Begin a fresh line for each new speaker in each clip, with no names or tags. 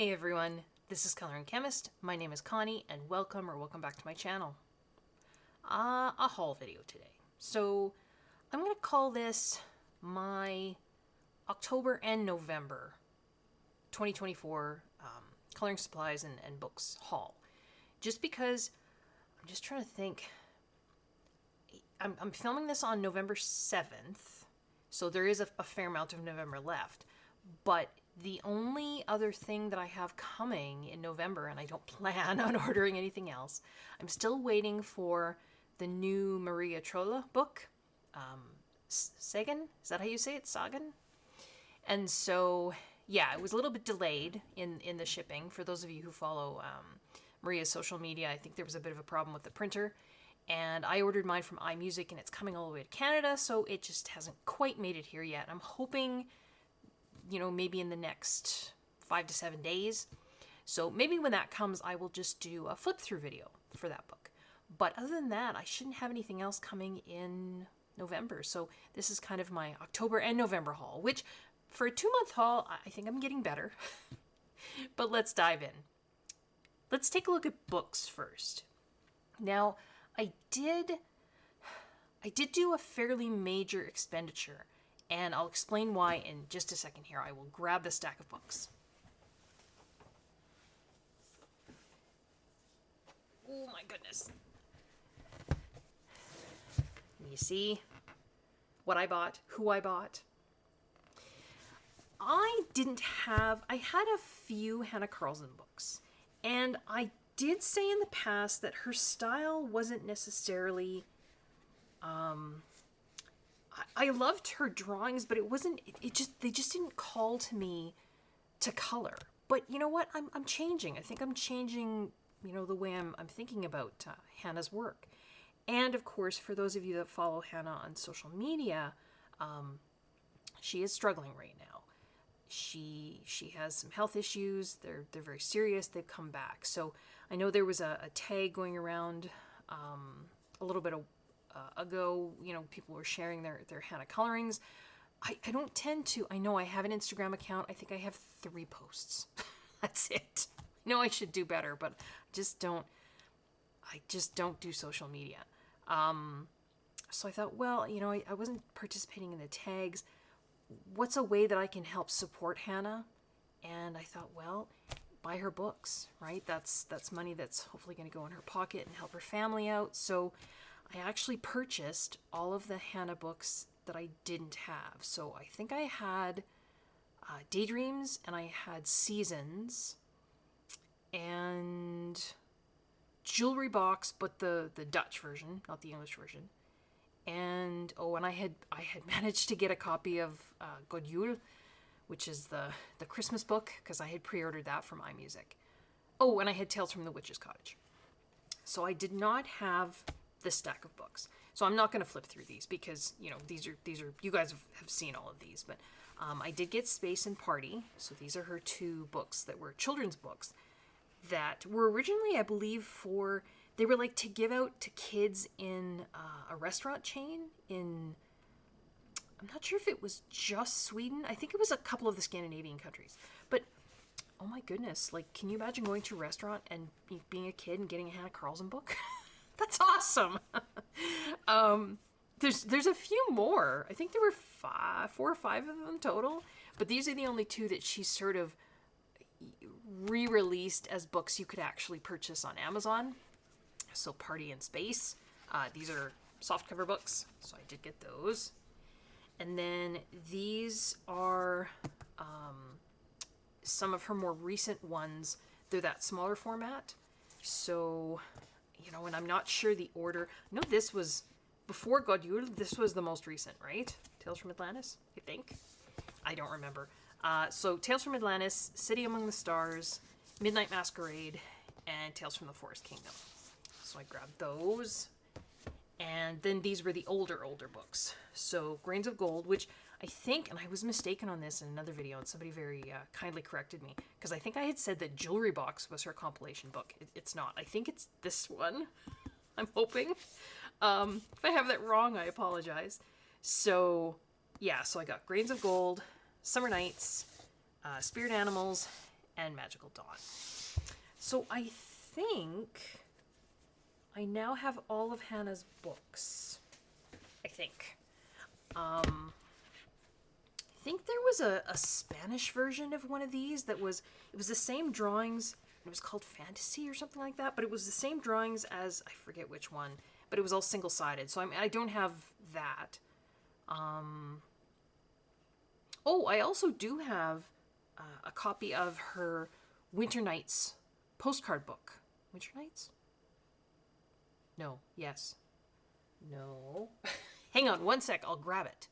Hey everyone, this is Coloring Chemist. My name is Connie and welcome back to my channel. A haul video today. So I'm going to call this my October and November 2024 coloring supplies and books haul. Just because I'm just trying to think. I'm filming this on November 7th, so there is a fair amount of November left. But the only other thing that I have coming in November, and I don't plan on ordering anything else, I'm still waiting for the new Maria Trolla book. Sagan? Is that how you say it? Sagan? And so, yeah, it was a little bit delayed in the shipping. For those of you who follow Maria's social media, I think there was a bit of a problem with the printer. And I ordered mine from iMusic, and it's coming all the way to Canada, so it just hasn't quite made it here yet. I'm hoping, maybe in the next 5 to 7 days. So maybe when that comes, I will just do a flip through video for that book. But other than that, I shouldn't have anything else coming in November. So this is kind of my October and November haul, which for a 2-month haul, I think I'm getting better. But let's dive in. Let's take a look at books first. Now, I did do a fairly major expenditure, and I'll explain why in just a second here. I will grab the stack of books. Oh my goodness. You see what I bought, who I bought. I had a few Hannah Carlson books, and I did say in the past that her style wasn't necessarily, I loved her drawings, but they just didn't call to me to color. But you know what? I'm changing. I think I'm changing, the way I'm thinking about Hannah's work. And of course, for those of you that follow Hannah on social media, she is struggling right now. She has some health issues. They're very serious. They've come back. So I know there was a tag going around a little bit ago. People were sharing their Hannah colorings. I don't tend to. I know I have an Instagram account. I think I have 3 posts. That's it. I know I should do better, but I just don't do social media. So I thought, well, I wasn't participating in the tags. What's a way that I can help support Hannah? And I thought, well, buy her books, right? That's money that's hopefully going to go in her pocket and help her family out. So I actually purchased all of the Hannah books that I didn't have. So I think I had Daydreams, and I had Seasons, and Jewelry Box, but the Dutch version, not the English version. And I had managed to get a copy of God Jul, which is the Christmas book, because I had pre-ordered that from iMusic. Oh, and I had Tales from the Witch's Cottage. So I did not have this stack of books. So I'm not going to flip through these because, these are you guys have seen all of these. But I did get Space and Party. So these are her 2 books that were children's books that were originally, I believe, they were like to give out to kids in a restaurant chain in, I'm not sure if it was just Sweden. I think it was a couple of the Scandinavian countries. But, oh my goodness, like, can you imagine going to a restaurant and being a kid and getting a Hannah Carlson book? That's awesome. There's a few more. I think there were 4 or 5 of them total. But these are the only 2 that she sort of re-released as books you could actually purchase on Amazon. So Party and Space. These are softcover books, so I did get those. And then these are some of her more recent ones. They're that smaller format. So, and I'm not sure the order. No, this was before God Jul. This was the most recent, right? Tales from Atlantis, I think. I don't remember. So Tales from Atlantis, City Among the Stars, Midnight Masquerade, and Tales from the Forest Kingdom. So I grabbed those. And then these were the older books. So Grains of Gold, which I think, and I was mistaken on this in another video, and somebody very kindly corrected me, because I think I had said that Jewelry Box was her compilation book. It's not. I think it's this one. I'm hoping. If I have that wrong, I apologize. So, yeah, so I got Grains of Gold, Summer Nights, Spirit Animals, and and Magical Dawn. So I think I now have all of Hannah's books. I think. I think there was a Spanish version of one of these it was the same drawings. It was called Fantasy or something like that, but it was the same drawings as, I forget which one, but it was all single-sided. So I don't have that. Oh, I also do have a copy of her Winter Nights postcard book. Winter Nights? No. Yes. No. Hang on one sec. I'll grab it.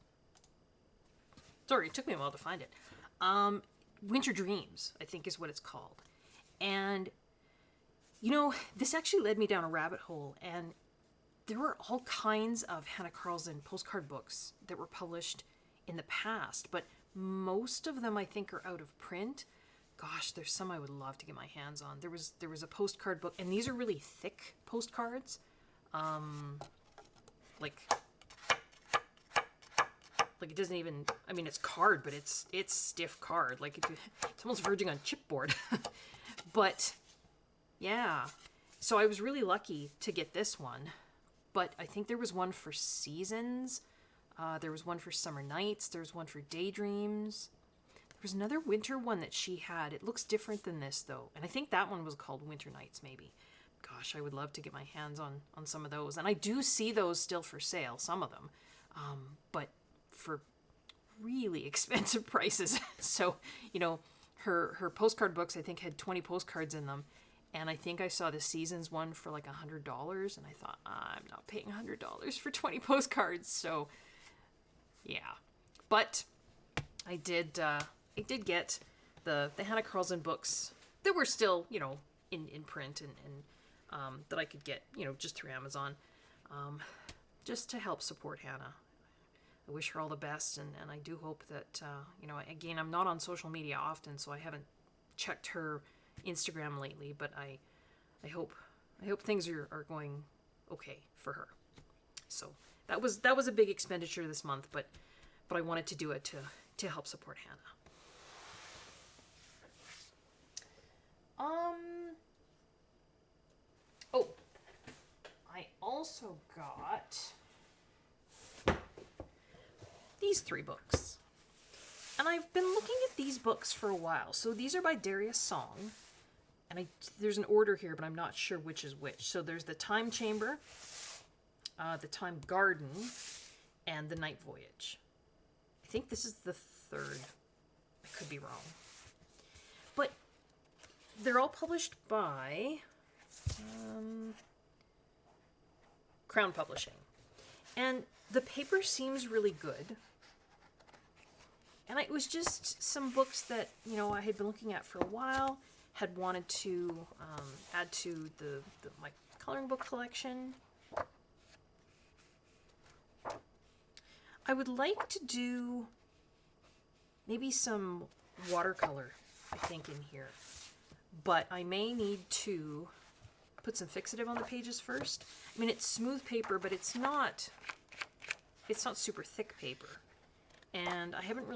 Sorry, it took me a while to find it. Winter Dreams, I think is what it's called. And, you know, this actually led me down a rabbit hole, and there were all kinds of Hannah Carlson postcard books that were published in the past, but most of them I think are out of print. Gosh, there's some I would love to get my hands on. There was a postcard book, and these are really thick postcards. Like it doesn't even, I mean, it's card, but it's stiff card. Like it's almost verging on chipboard. But yeah, so I was really lucky to get this one. But I think there was one for seasons. There was one for summer nights. There was one for daydreams. There was another winter one that she had. It looks different than this though. And I think that one was called Winter Nights maybe. Gosh, I would love to get my hands on some of those. And I do see those still for sale, some of them. But for really expensive prices. So, you know, her postcard books, I think, had 20 postcards in them. And I think I saw the seasons one for like $100. And I thought, I'm not paying $100 for 20 postcards. So, yeah. But I did get the Hannah Carlson books that were still, you know, in print and that I could get, you know, just through Amazon, just to help support Hannah. I wish her all the best, and I do hope that, you know, again, I'm not on social media often, so I haven't checked her Instagram lately, but I hope things are going okay for her. So that was a big expenditure this month, but I wanted to do it to help support Hannah. Oh, I also got these 3 books. And I've been looking at these books for a while. So these are by Darius Song. And there's an order here, but I'm not sure which is which. So there's the Time Chamber, the Time Garden, and the Night Voyage. I think this is the 3rd. I could be wrong. But they're all published by Crown Publishing. And the paper seems really good. And it was just some books that, you know, I had been looking at for a while, had wanted to add to my coloring book collection. I would like to do maybe some watercolor, I think, in here. But I may need to put some fixative on the pages first. I mean, it's smooth paper, but it's not super thick paper. And I haven't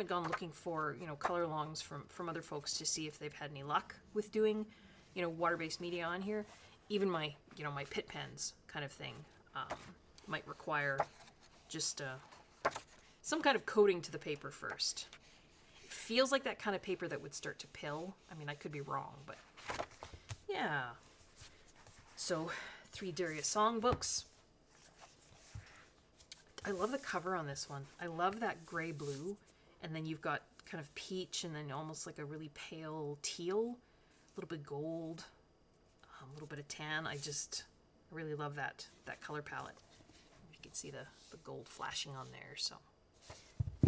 gone looking for, you know, color longs from other folks to see if they've had any luck with doing, you know, water-based media on here. Even my, you know, my pit pens kind of thing might require just some kind of coating to the paper first. It feels like that kind of paper that would start to pill. I mean, I could be wrong, but yeah. So 3 Darius Song books. I love the cover on this one. I love that gray blue, and then you've got kind of peach, and then almost like a really pale teal, a little bit gold, a little bit of tan. I really love that color palette. You can see the gold flashing on there. So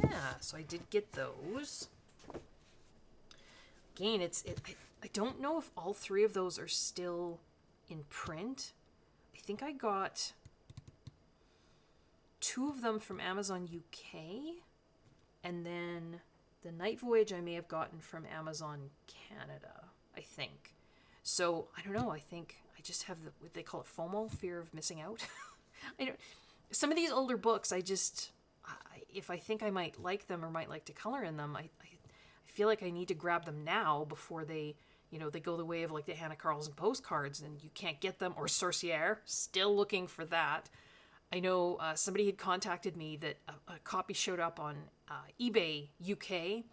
yeah, so I did get those. Again, I don't know if all 3 of those are still in print. I think I got 2 of them from Amazon UK, and then the Night Voyage I may have gotten from Amazon Canada, I think. So, I don't know, I think I just have what they call it, FOMO, fear of missing out. Some of these older books, if I think I might like them or might like to color in them, I feel like I need to grab them now before they, they go the way of like the Hannah Carlson postcards and you can't get them, or Sorcière, still looking for that. I know somebody had contacted me that a copy showed up on eBay UK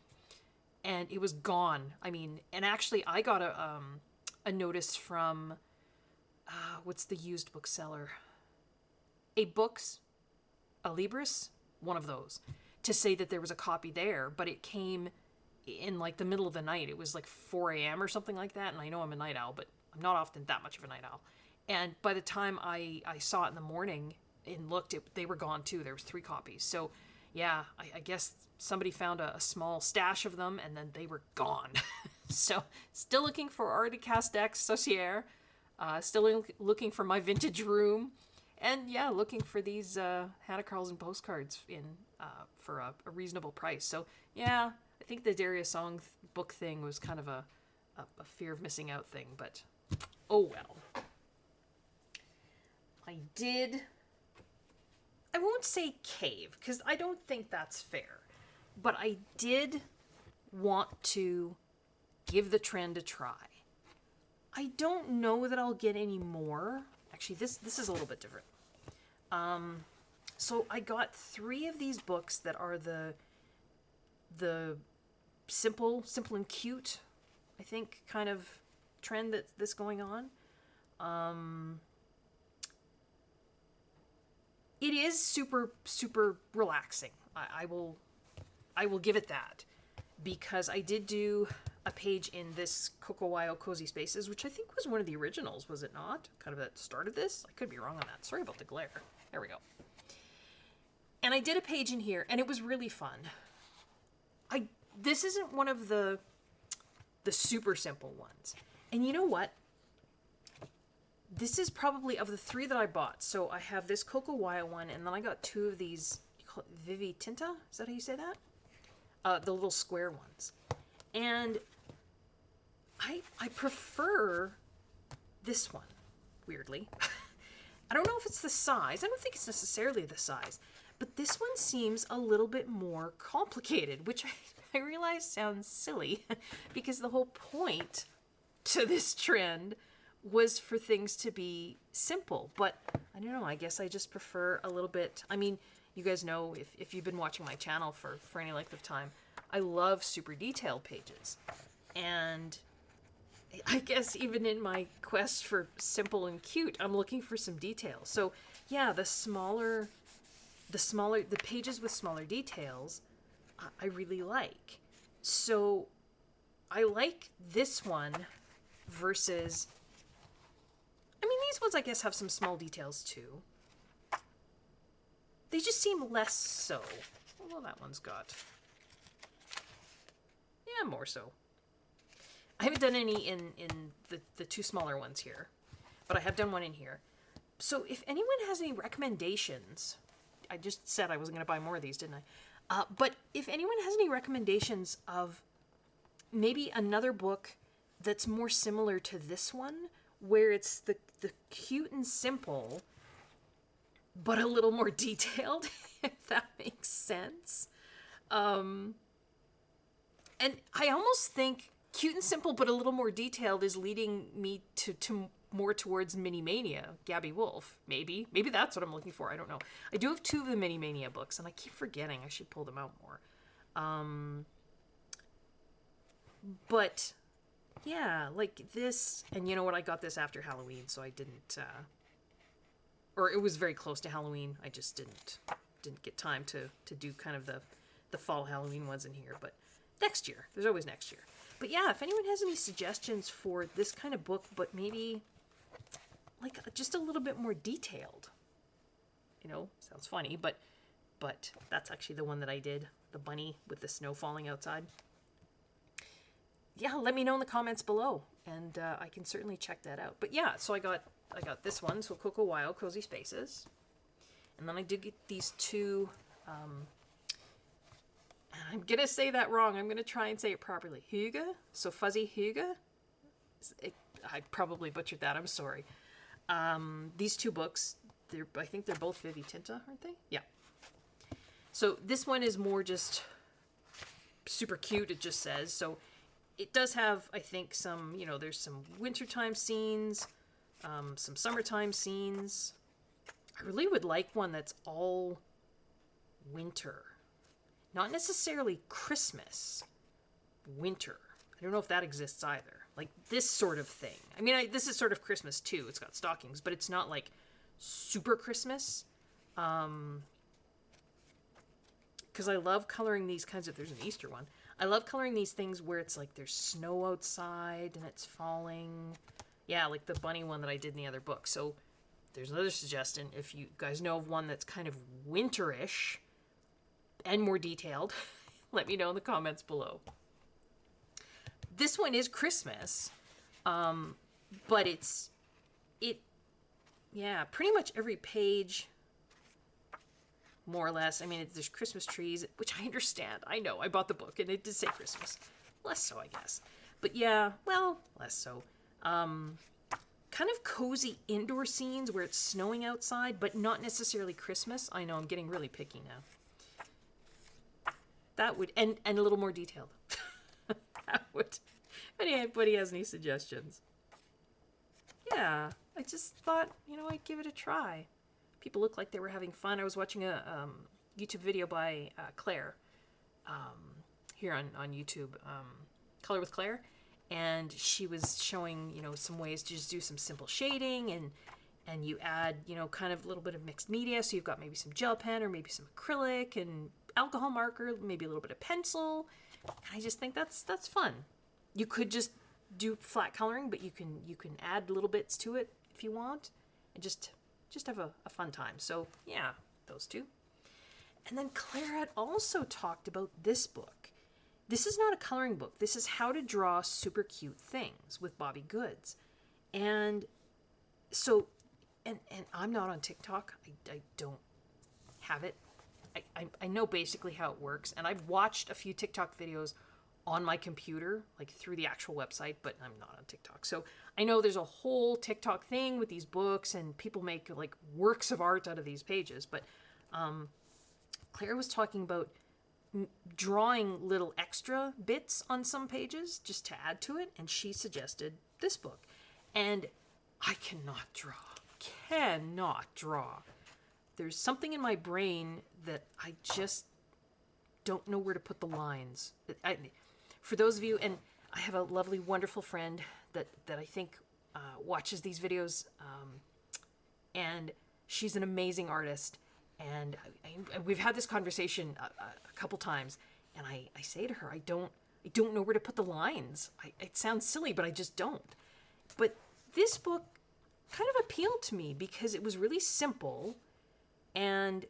and it was gone. I mean, and actually I got a notice from, what's the used bookseller? A Libris, one of those, to say that there was a copy there, but it came in like the middle of the night. It was like 4 a.m. or something like that. And I know I'm a night owl, but I'm not often that much of a night owl. And by the time I saw it in the morning and looked, they were gone too. There was 3 copies. So yeah, I guess somebody found a small stash of them and then they were gone. So still looking for Art Castex Saucier. Still looking for my vintage room. And yeah, looking for these Hannah Carlson postcards for a reasonable price. So yeah, I think the Darius Song book thing was kind of a fear of missing out thing. But oh well. I won't say cave, because I don't think that's fair. But I did want to give the trend a try. I don't know that I'll get any more. Actually, this is a little bit different. So I got 3 of these books that are the simple and cute, I think, kind of trend that's going on. It is super, super relaxing. I will give it that, because I did do a page in this Coco Wyo Cozy Spaces, which I think was one of the originals, was it not? Kind of at the start of this? I could be wrong on that. Sorry about the glare. There we go. And I did a page in here, and it was really fun. This isn't one of the super simple ones. And you know what? This is probably, of the 3 that I bought, so I have this Coco Wyo one, and then I got 2 of these, you call it Vivi Tinta? Is that how you say that? The little square ones. And I prefer this one, weirdly. I don't know if it's the size. I don't think it's necessarily the size. But this one seems a little bit more complicated, which I realize sounds silly, because the whole point to this trend was for things to be simple. But I don't know, I guess I just prefer a little bit. I mean, you guys know, if you've been watching my channel for any length of time, I love super detailed pages. And I guess even in my quest for simple and cute, I'm looking for some detail. So yeah, the pages with smaller details, I really like. So I like this one versus, I mean, these ones I guess have some small details too. They just seem less so. Well, that one's got, yeah, more so. I haven't done any in the 2 smaller ones here, but I have done one in here. So if anyone has any recommendations, I just said I wasn't going to buy more of these, didn't I? But if anyone has any recommendations of maybe another book that's more similar to this one, where it's the cute and simple, but a little more detailed, if that makes sense. And I almost think cute and simple, but a little more detailed is leading me to more towards Mini Mania, Gabby Wolf. Maybe that's what I'm looking for. I don't know. I do have 2 of the Mini Mania books, and I keep forgetting I should pull them out more. But yeah, like this, and you know what? I got this after Halloween, so I didn't, or it was very close to Halloween. I just didn't get time to do kind of the fall Halloween ones in here. But next year, there's always next year. But yeah, if anyone has any suggestions for this kind of book, but maybe like just a little bit more detailed, sounds funny, but that's actually the one that I did, the bunny with the snow falling outside. Yeah, let me know in the comments below, and I can certainly check that out. But yeah, so I got this one, so Coco Wyo Cozy Spaces, and then I did get these 2. I'm going to say that wrong. I'm going to try and say it properly. Hygge. So Fuzzy Hygge. I probably butchered that. I'm sorry. These 2 books, I think they're both Vivi Tinta, aren't they? Yeah. So this one is more just super cute, it just says. So it does have, I think, some, there's some wintertime scenes, some summertime scenes. I really would like one that's all winter. Not necessarily Christmas, winter. I don't know if that exists either. Like this sort of thing. I mean, this is sort of Christmas too. It's got stockings, but it's not like super Christmas. Because I love coloring these kinds of, there's an Easter one. I love coloring these things where it's like there's snow outside and it's falling. Yeah, like the bunny one that I did in the other book. So there's another suggestion. If you guys know of one that's kind of winterish and more detailed, let me know in the comments below. This one is Christmas, but yeah, pretty much every page, more or less. I mean, there's Christmas trees, which I understand. I know, I bought the book and it did say Christmas. Less so, I guess. But yeah, well, less so. Kind of cozy indoor scenes where it's snowing outside, but not necessarily Christmas. I know, I'm getting really picky now. That would, and a little more detailed. That would, if anybody has any suggestions. Yeah, I just thought, I'd give it a try. People looked like they were having fun. I was watching a YouTube video by Claire here on YouTube, Color with Claire, and she was showing, some ways to just do some simple shading, and you add, kind of a little bit of mixed media. So you've got maybe some gel pen or maybe some acrylic and alcohol marker, maybe a little bit of pencil. And I just think that's fun. You could just do flat coloring, but you can add little bits to it if you want, and just have a fun time. So yeah, those two. And then Claire had also talked about this book. This is not a coloring book. This is how to draw super cute things with Bobby Goods. And so, and I'm not on TikTok. I don't have it. I know basically how it works. And I've watched a few TikTok videos on my computer, like through the actual website, but I'm not on TikTok. So I know there's a whole TikTok thing with these books and people make like works of art out of these pages. But Claire was talking about drawing little extra bits on some pages just to add to it. And she suggested this book. And I cannot draw. There's something in my brain that I just don't know where to put the lines. For those of you, and I have a lovely, wonderful friend that I think watches these videos, and she's an amazing artist. And we've had this conversation a couple times, and I say to her, I don't know where to put the lines. It sounds silly, but I just don't. But this book kind of appealed to me because it was really simple, and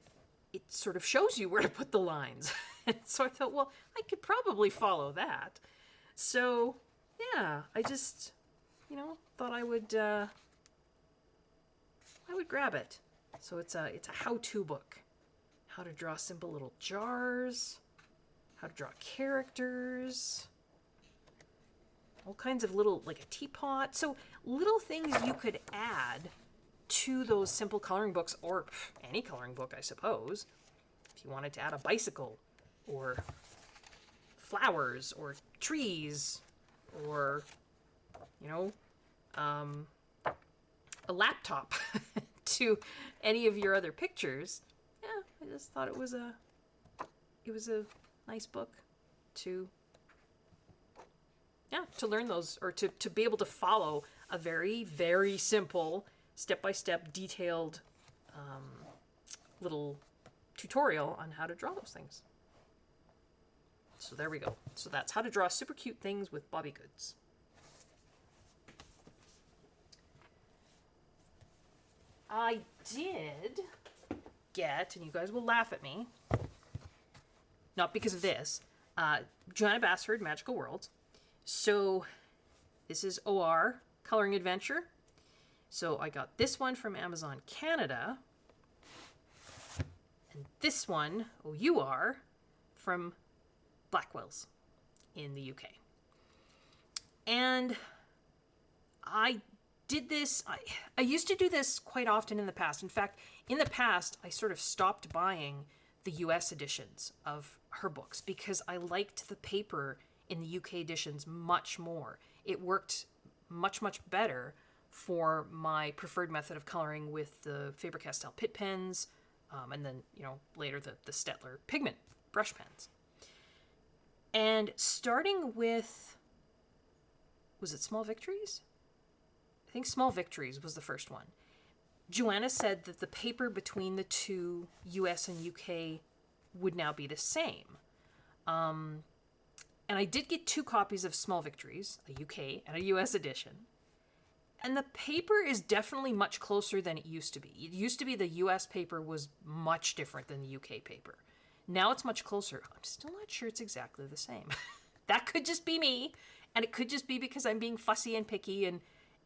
it sort of shows you where to put the lines. And so I thought, well, I could probably follow that. So yeah, I just, thought I would grab it. So it's a how-to book. How to draw simple little jars, how to draw characters, all kinds of little, like a teapot. So little things you could add to those simple coloring books, or any coloring book, I suppose. If you wanted to add a bicycle, or flowers, or trees, or, a laptop to any of your other pictures. Yeah, I just thought it was a nice book to learn those, or to be able to follow a very, very simple, step-by-step, detailed little tutorial on how to draw those things. So there we go. So that's how to draw super cute things with Bobby Goods. I did get, and you guys will laugh at me, not because of this, Joanna Bassford, Magical Worlds. So this is OR, Coloring Adventure. So I got this one from Amazon Canada, and this one, OUR, from Blackwell's in the UK. And I did this, I used to do this quite often in the past. In fact, in the past, I sort of stopped buying the US editions of her books because I liked the paper in the UK editions much more. It worked much, much better for my preferred method of coloring with the Faber-Castell Pitt pens, and then, later the Stettler pigment brush pens. And starting with, was it Small Victories? I think Small Victories was the first one. Joanna said that the paper between the two US and UK would now be the same. And I did get 2 copies of Small Victories, a UK and a US edition. And the paper is definitely much closer than it used to be. It used to be the US paper was much different than the UK paper. Now it's much closer. I'm still not sure it's exactly the same. That could just be me, and it could just be because I'm being fussy and picky,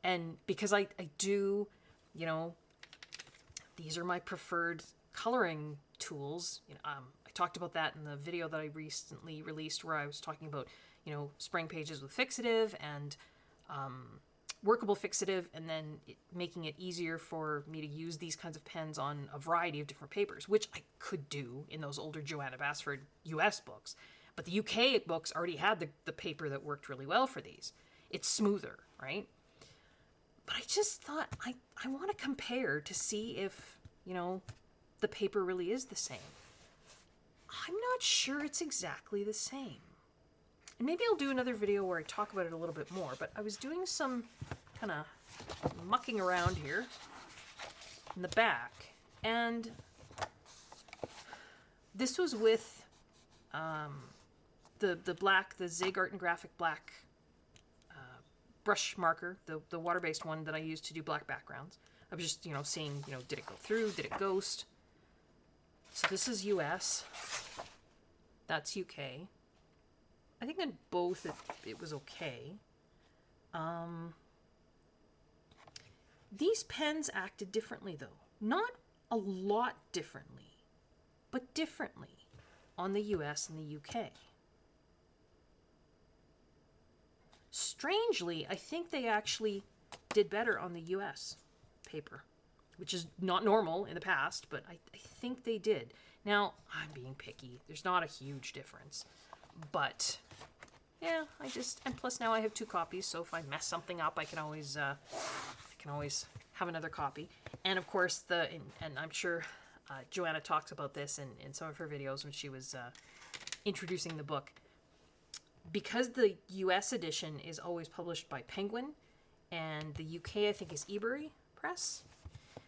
and because I do, these are my preferred coloring tools. I talked about that in the video that I recently released where I was talking about, spraying pages with fixative and workable fixative, and then making it easier for me to use these kinds of pens on a variety of different papers, which I could do in those older Joanna Basford US books. But the UK books already had the paper that worked really well for these. It's smoother, right? But I just thought I want to compare to see if, the paper really is the same. I'm not sure it's exactly the same. And maybe I'll do another video where I talk about it a little bit more, but I was doing some kind of mucking around here in the back, and this was with the Zig Art and Graphic black brush marker, the water-based one that I used to do black backgrounds. I was just, seeing, did it go through, did it ghost? So this is US, that's UK. I think in both it was okay. These pens acted differently, though. Not a lot differently, but differently on the US and the UK. Strangely, I think they actually did better on the US paper, which is not normal in the past, but I think they did. Now, I'm being picky. There's not a huge difference. But, yeah, and plus now I have 2 copies, so if I mess something up, I can always have another copy. And of course, and I'm sure Joanna talks about this in some of her videos when she was introducing the book. Because the US edition is always published by Penguin, and the UK, I think, is Ebury Press.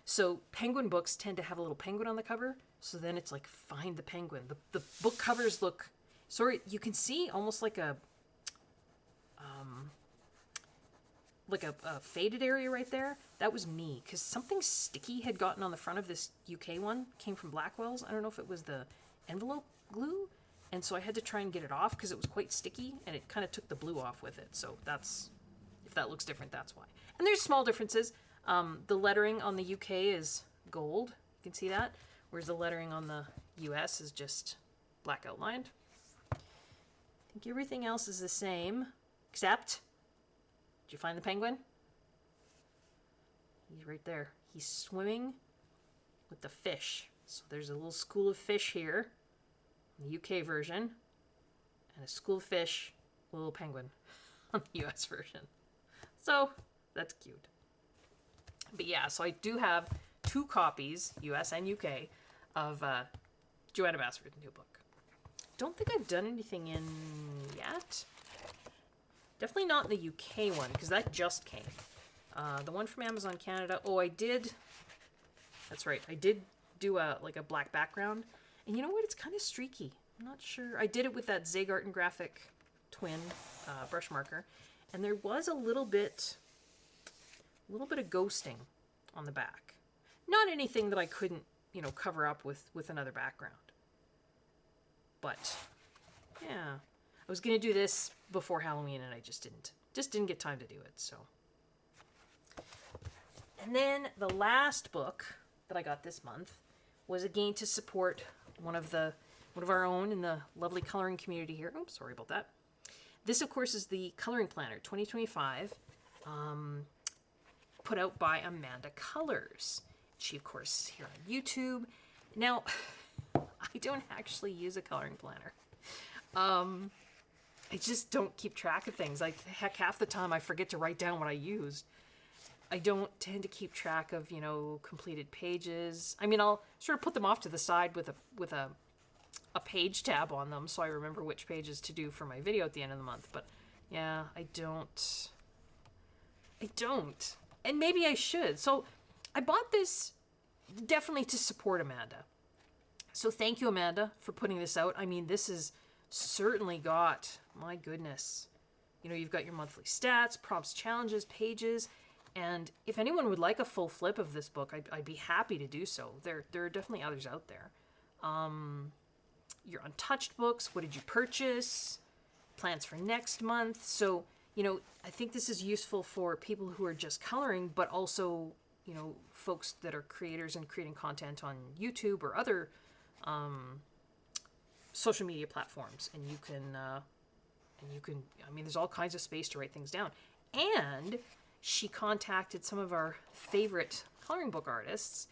So Penguin books tend to have a little penguin on the cover, so then it's like, find the penguin. The book covers look, you can see almost like a faded area right there. That was me, because something sticky had gotten on the front of this UK one, came from Blackwell's. I don't know if it was the envelope glue, and so I had to try and get it off because it was quite sticky, and it kind of took the blue off with it. So if that looks different, that's why. And there's small differences. The lettering on the UK is gold. You can see that. Whereas the lettering on the US is just black outlined. I think everything else is the same, except, did you find the penguin? He's right there. He's swimming with the fish. So there's a little school of fish here, in the UK version, and a school of fish, a little penguin on the US version. So that's cute. But yeah, so I do have 2 copies, US and UK, of Joanna Basford's new book. Don't think I've done anything in yet. Definitely not in the UK one, because that just came. The one from Amazon Canada, I did. That's right, I did do a black background. And you know what? It's kind of streaky. I'm not sure. I did it with that Zig Art and Graphic twin brush marker, and there was a little bit of ghosting on the back. Not anything that I couldn't, cover up with another background. But yeah, I was gonna do this before Halloween, and I just didn't get time to do it. So, and then the last book that I got this month was again to support one of our own in the lovely coloring community here. Oh, sorry about that. This, of course, is the Coloring Planner 2025, put out by Amanda Colors. She, of course, is here on YouTube. Now, I don't actually use a coloring planner. I just don't keep track of things. Like, heck, half the time I forget to write down what I used. I don't tend to keep track of, completed pages. I mean, I'll sort of put them off to the side with a page tab on them so I remember which pages to do for my video at the end of the month. But yeah, I don't. And maybe I should. So I bought this definitely to support Amanda. So thank you, Amanda, for putting this out. I mean, this has certainly got, my goodness, you've got your monthly stats, prompts, challenges, pages. And if anyone would like a full flip of this book, I'd be happy to do so. There are definitely others out there. Your untouched books, what did you purchase, plans for next month. So, I think this is useful for people who are just coloring, but also, folks that are creators and creating content on YouTube or other social media platforms. And you can, there's all kinds of space to write things down. And she contacted some of our favorite coloring book artists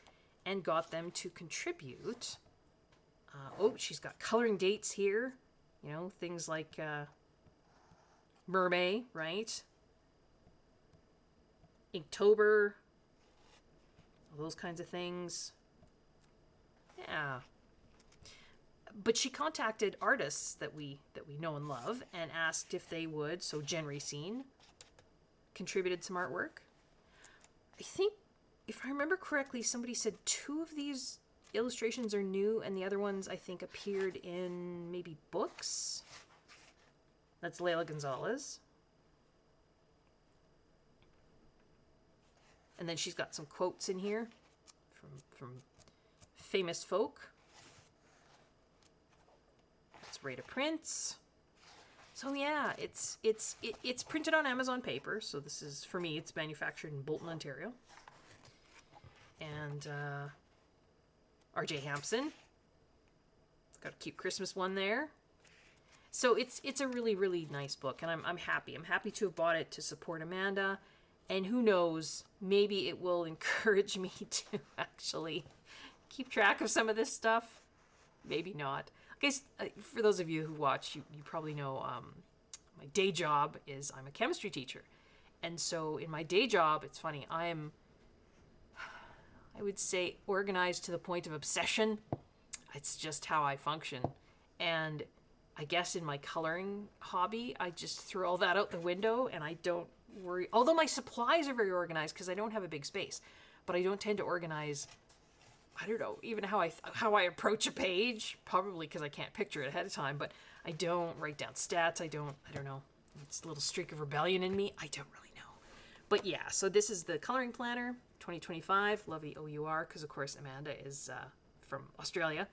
and got them to contribute. She's got coloring dates here. Things like Mermaid, right? Inktober, all those kinds of things. Yeah. But she contacted artists that we know and love and asked if they would. So Jen Racine contributed some artwork. I think, if I remember correctly, somebody said 2 of these illustrations are new, and the other ones, I think, appeared in maybe books. That's Leila Gonzalez. And then she's got some quotes in here from famous folk. That's Rita Prince. So yeah, it's printed on Amazon paper. So this is, for me, it's manufactured in Bolton, Ontario. And RJ Hampson. Got a cute Christmas one there. So it's a really, really nice book, and I'm happy. I'm happy to have bought it to support Amanda. And who knows, maybe it will encourage me to actually keep track of some of this stuff. Maybe not. I guess for those of you who watch, you probably know my day job is I'm a chemistry teacher. And so in my day job, it's funny, I would say organized to the point of obsession. It's just how I function. And I guess in my coloring hobby, I just threw all that out the window and I don't worry. Although my supplies are very organized because I don't have a big space, but I don't tend to organize, I don't know, even how I approach a page, probably because I can't picture it ahead of time, but I don't write down stats. I don't know. It's a little streak of rebellion in me. I don't really know. But yeah, so this is the coloring planner 2025, Lovey OUR, because of course Amanda is from Australia.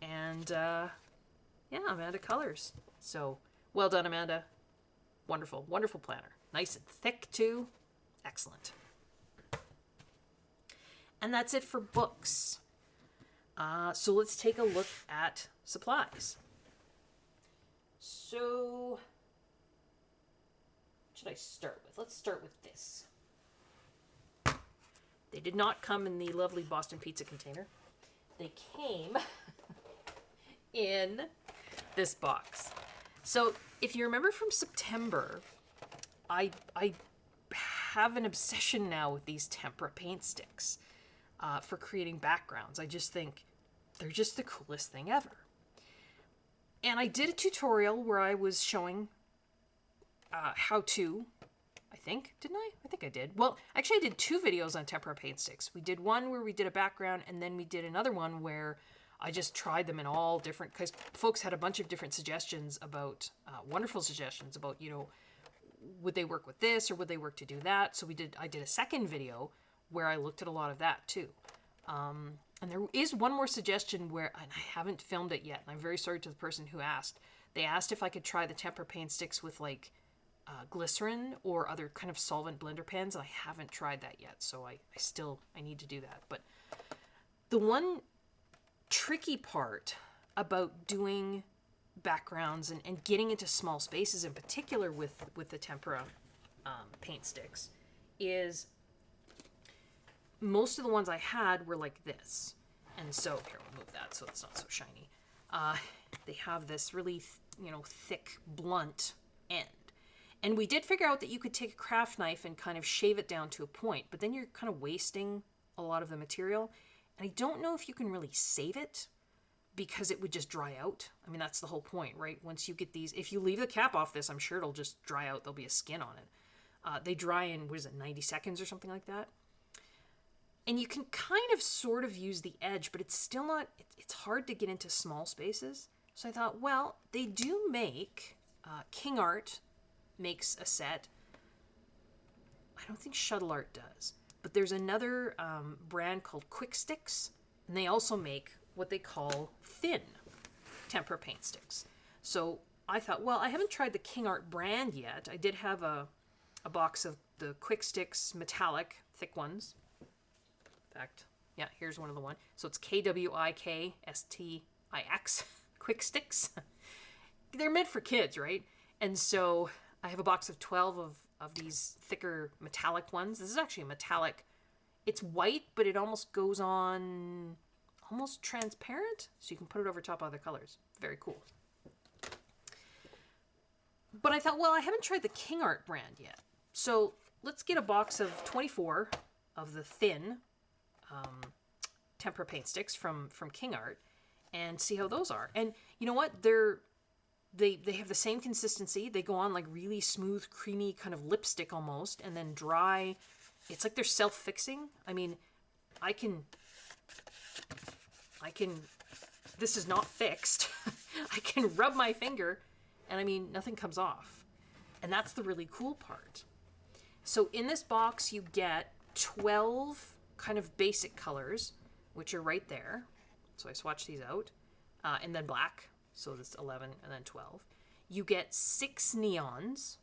And yeah, Amanda colors. So well done, Amanda. Wonderful, wonderful planner. Nice and thick too. Excellent. And that's it for books. So let's take a look at supplies. So, what should I start with? Let's start with this. They did not come in the lovely Boston Pizza container. They came in this box. So, if you remember from September, I have an obsession now with these tempera paint sticks for creating backgrounds. I just think they're just the coolest thing ever. And I did a tutorial where I was showing how to, I think, didn't I? I think I did. Well, actually I did 2 videos on tempera paint sticks. We did one where we did a background, and then we did another one where I just tried them in all different, because folks had a bunch of different suggestions about, wonderful suggestions about, would they work with this or would they work to do that? So I did a second video where I looked at a lot of that too. And there is one more suggestion where, and I haven't filmed it yet, and I'm very sorry to the person who asked. They asked if I could try the tempera paint sticks with like glycerin or other kind of solvent blender pens, and I haven't tried that yet, so I need to do that. But the one tricky part about doing backgrounds and getting into small spaces, in particular with the tempera paint sticks, is most of the ones I had were like this. And so, here, we'll move that so it's not so shiny. They have this really, thick, blunt end. And we did figure out that you could take a craft knife and kind of shave it down to a point, but then you're kind of wasting a lot of the material. And I don't know if you can really save it because it would just dry out. I mean, that's the whole point, right? Once you get these, if you leave the cap off this, I'm sure it'll just dry out. There'll be a skin on it. They dry in, 90 seconds or something like that? And you can kind of sort of use the edge, but it's still not, it's hard to get into small spaces. So I thought, well, they do make, King Art makes a set. I don't think Shuttle Art does. But there's another brand called Quick Sticks, and they also make what they call thin tempera paint sticks. So I thought, well, I haven't tried the King Art brand yet. I did have a box of the Quick Sticks metallic, thick ones. In fact, yeah, here's one of the one. So it's KWIKSTIX, Quick Sticks. They're meant for kids, right? And so I have a box of 12 of these thicker metallic ones. This is actually a metallic. It's white, but it almost goes on almost transparent. So you can put it over top of other colors. Very cool. But I thought, well, I haven't tried the King Art brand yet. So let's get a box of 24 of the thin tempera paint sticks from King Art and see how those are. And you know what? They have the same consistency. They go on like really smooth, creamy kind of lipstick almost, and then dry. It's like they're self-fixing. I mean, I can, this is not fixed. I can rub my finger and I mean, nothing comes off. And that's the really cool part. So in this box, you get 12 kind of basic colors, which are right there. So I swatched these out. And then black. So that's 11 and then 12. You get 6 neons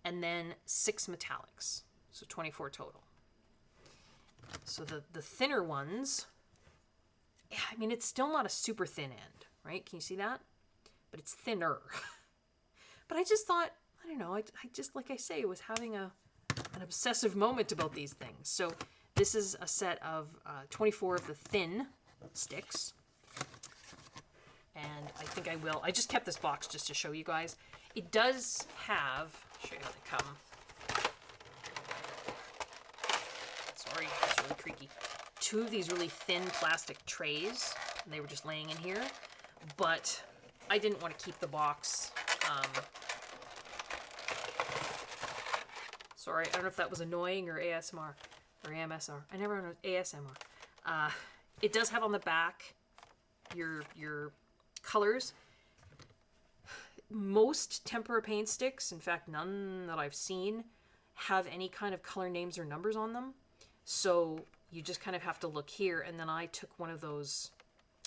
and then 6 metallics. So 24 total. So the thinner ones, I mean, it's still not a super thin end, right? Can you see that? But it's thinner. But I just thought, I don't know, I just, like I say, was having an obsessive moment about these things. So this is a set of 24 of the thin sticks. And I think I will. I just kept this box just to show you guys. It does have, I'll show you how they come. Sorry, it's really creaky. 2 of these really thin plastic trays, and they were just laying in here. But I didn't want to keep the box. Sorry, I don't know if that was annoying or ASMR or AMSR. I never know ASMR. It does have on the back your colors. Most tempera paint sticks, in fact none that I've seen, have any kind of color names or numbers on them. So you just kind of have to look here. And then I took one of those,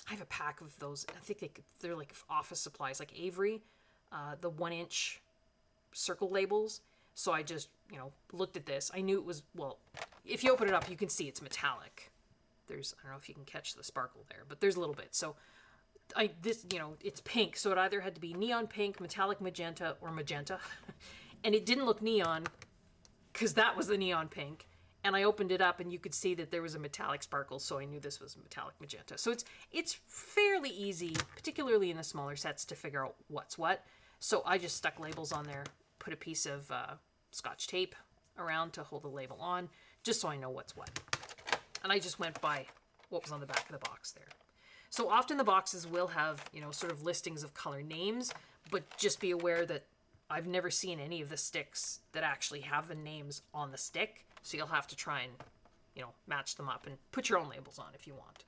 I have a pack of those, I think they're like office supplies, like Avery, the 1-inch circle labels. So I just, looked at this. I knew it was, well, if you open it up, you can see it's metallic. I don't know if you can catch the sparkle there, but there's a little bit. So it's pink, so it either had to be neon pink, metallic magenta, or magenta. And it didn't look neon because that was the neon pink. And I opened it up and you could see that there was a metallic sparkle, so I knew this was metallic magenta. So it's fairly easy, particularly in the smaller sets, to figure out what's what. So I just stuck labels on there, put a piece of Scotch tape around to hold the label on, just so I know what's what. And I just went by what was on the back of the box there. So often the boxes will have, sort of listings of color names, but just be aware that I've never seen any of the sticks that actually have the names on the stick. So you'll have to try and, match them up and put your own labels on if you want.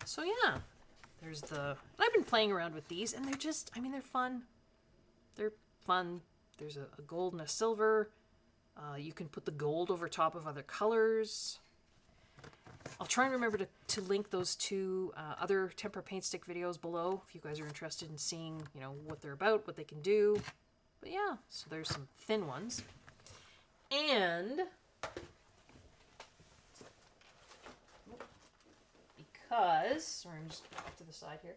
So yeah, there's I've been playing around with these and they're just, they're fun. They're fun. There's a gold and a silver. You can put the gold over top of other colors. I'll try and remember to link those 2 other tempera paint stick videos below if you guys are interested in seeing, what they're about, what they can do. But yeah, so there's some thin ones. And because, sorry, I'm just off to the side here.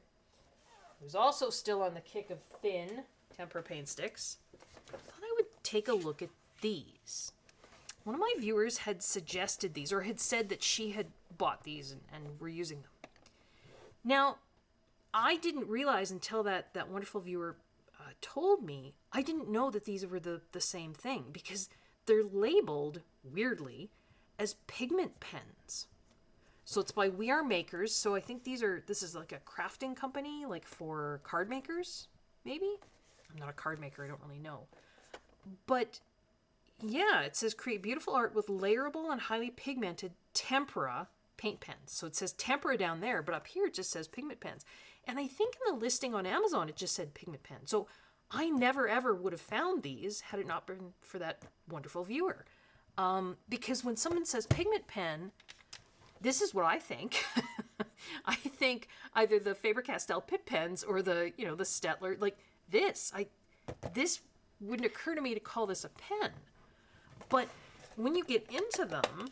I was also still on the kick of thin tempera paint sticks. I thought I would take a look at these. one of my viewers had suggested these, or had said that she had bought these and were using them. Now, I didn't realize until that wonderful viewer told me, I didn't know that these were the same thing, because they're labeled, weirdly, as pigment pens. So it's by We Are Makers. So I think this is like a crafting company, like for card makers, maybe? I'm not a card maker, I don't really know. But yeah, it says create beautiful art with layerable and highly pigmented tempera paint pens. So it says tempera down there, but up here it just says pigment pens. And I think in the listing on Amazon, it just said pigment pen. So I never ever would have found these had it not been for that wonderful viewer. Because when someone says pigment pen, this is what I think. I think either the Faber-Castell Pitt pens or the Stettler, like this. This wouldn't occur to me to call this a pen. But when you get into them,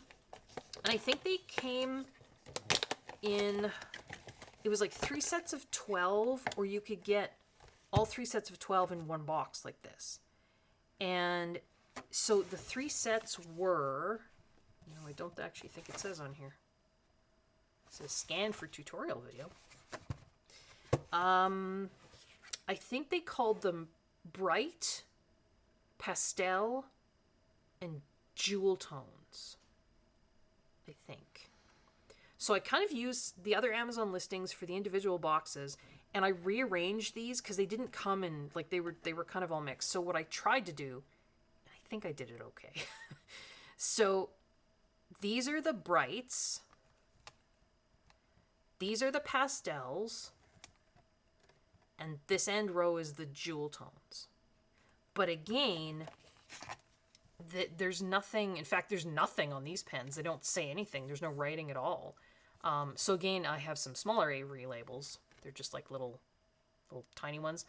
and I think they came in, it was like 3 sets of 12, or you could get all 3 sets of 12 in one box like this. And so the 3 sets were, no, I don't actually think it says on here. It says scan for tutorial video. I think they called them bright, pastel, and jewel tones, I think. So I kind of used the other Amazon listings for the individual boxes, and I rearranged these because they didn't come in, like they were kind of all mixed. So what I tried to do, and I think I did it okay. So these are the brights. These are the pastels. And this end row is the jewel tones. But again, there's nothing, in fact, there's nothing on these pens. They don't say anything. There's no writing at all. So again, I have some smaller Avery labels. They're just like little tiny ones.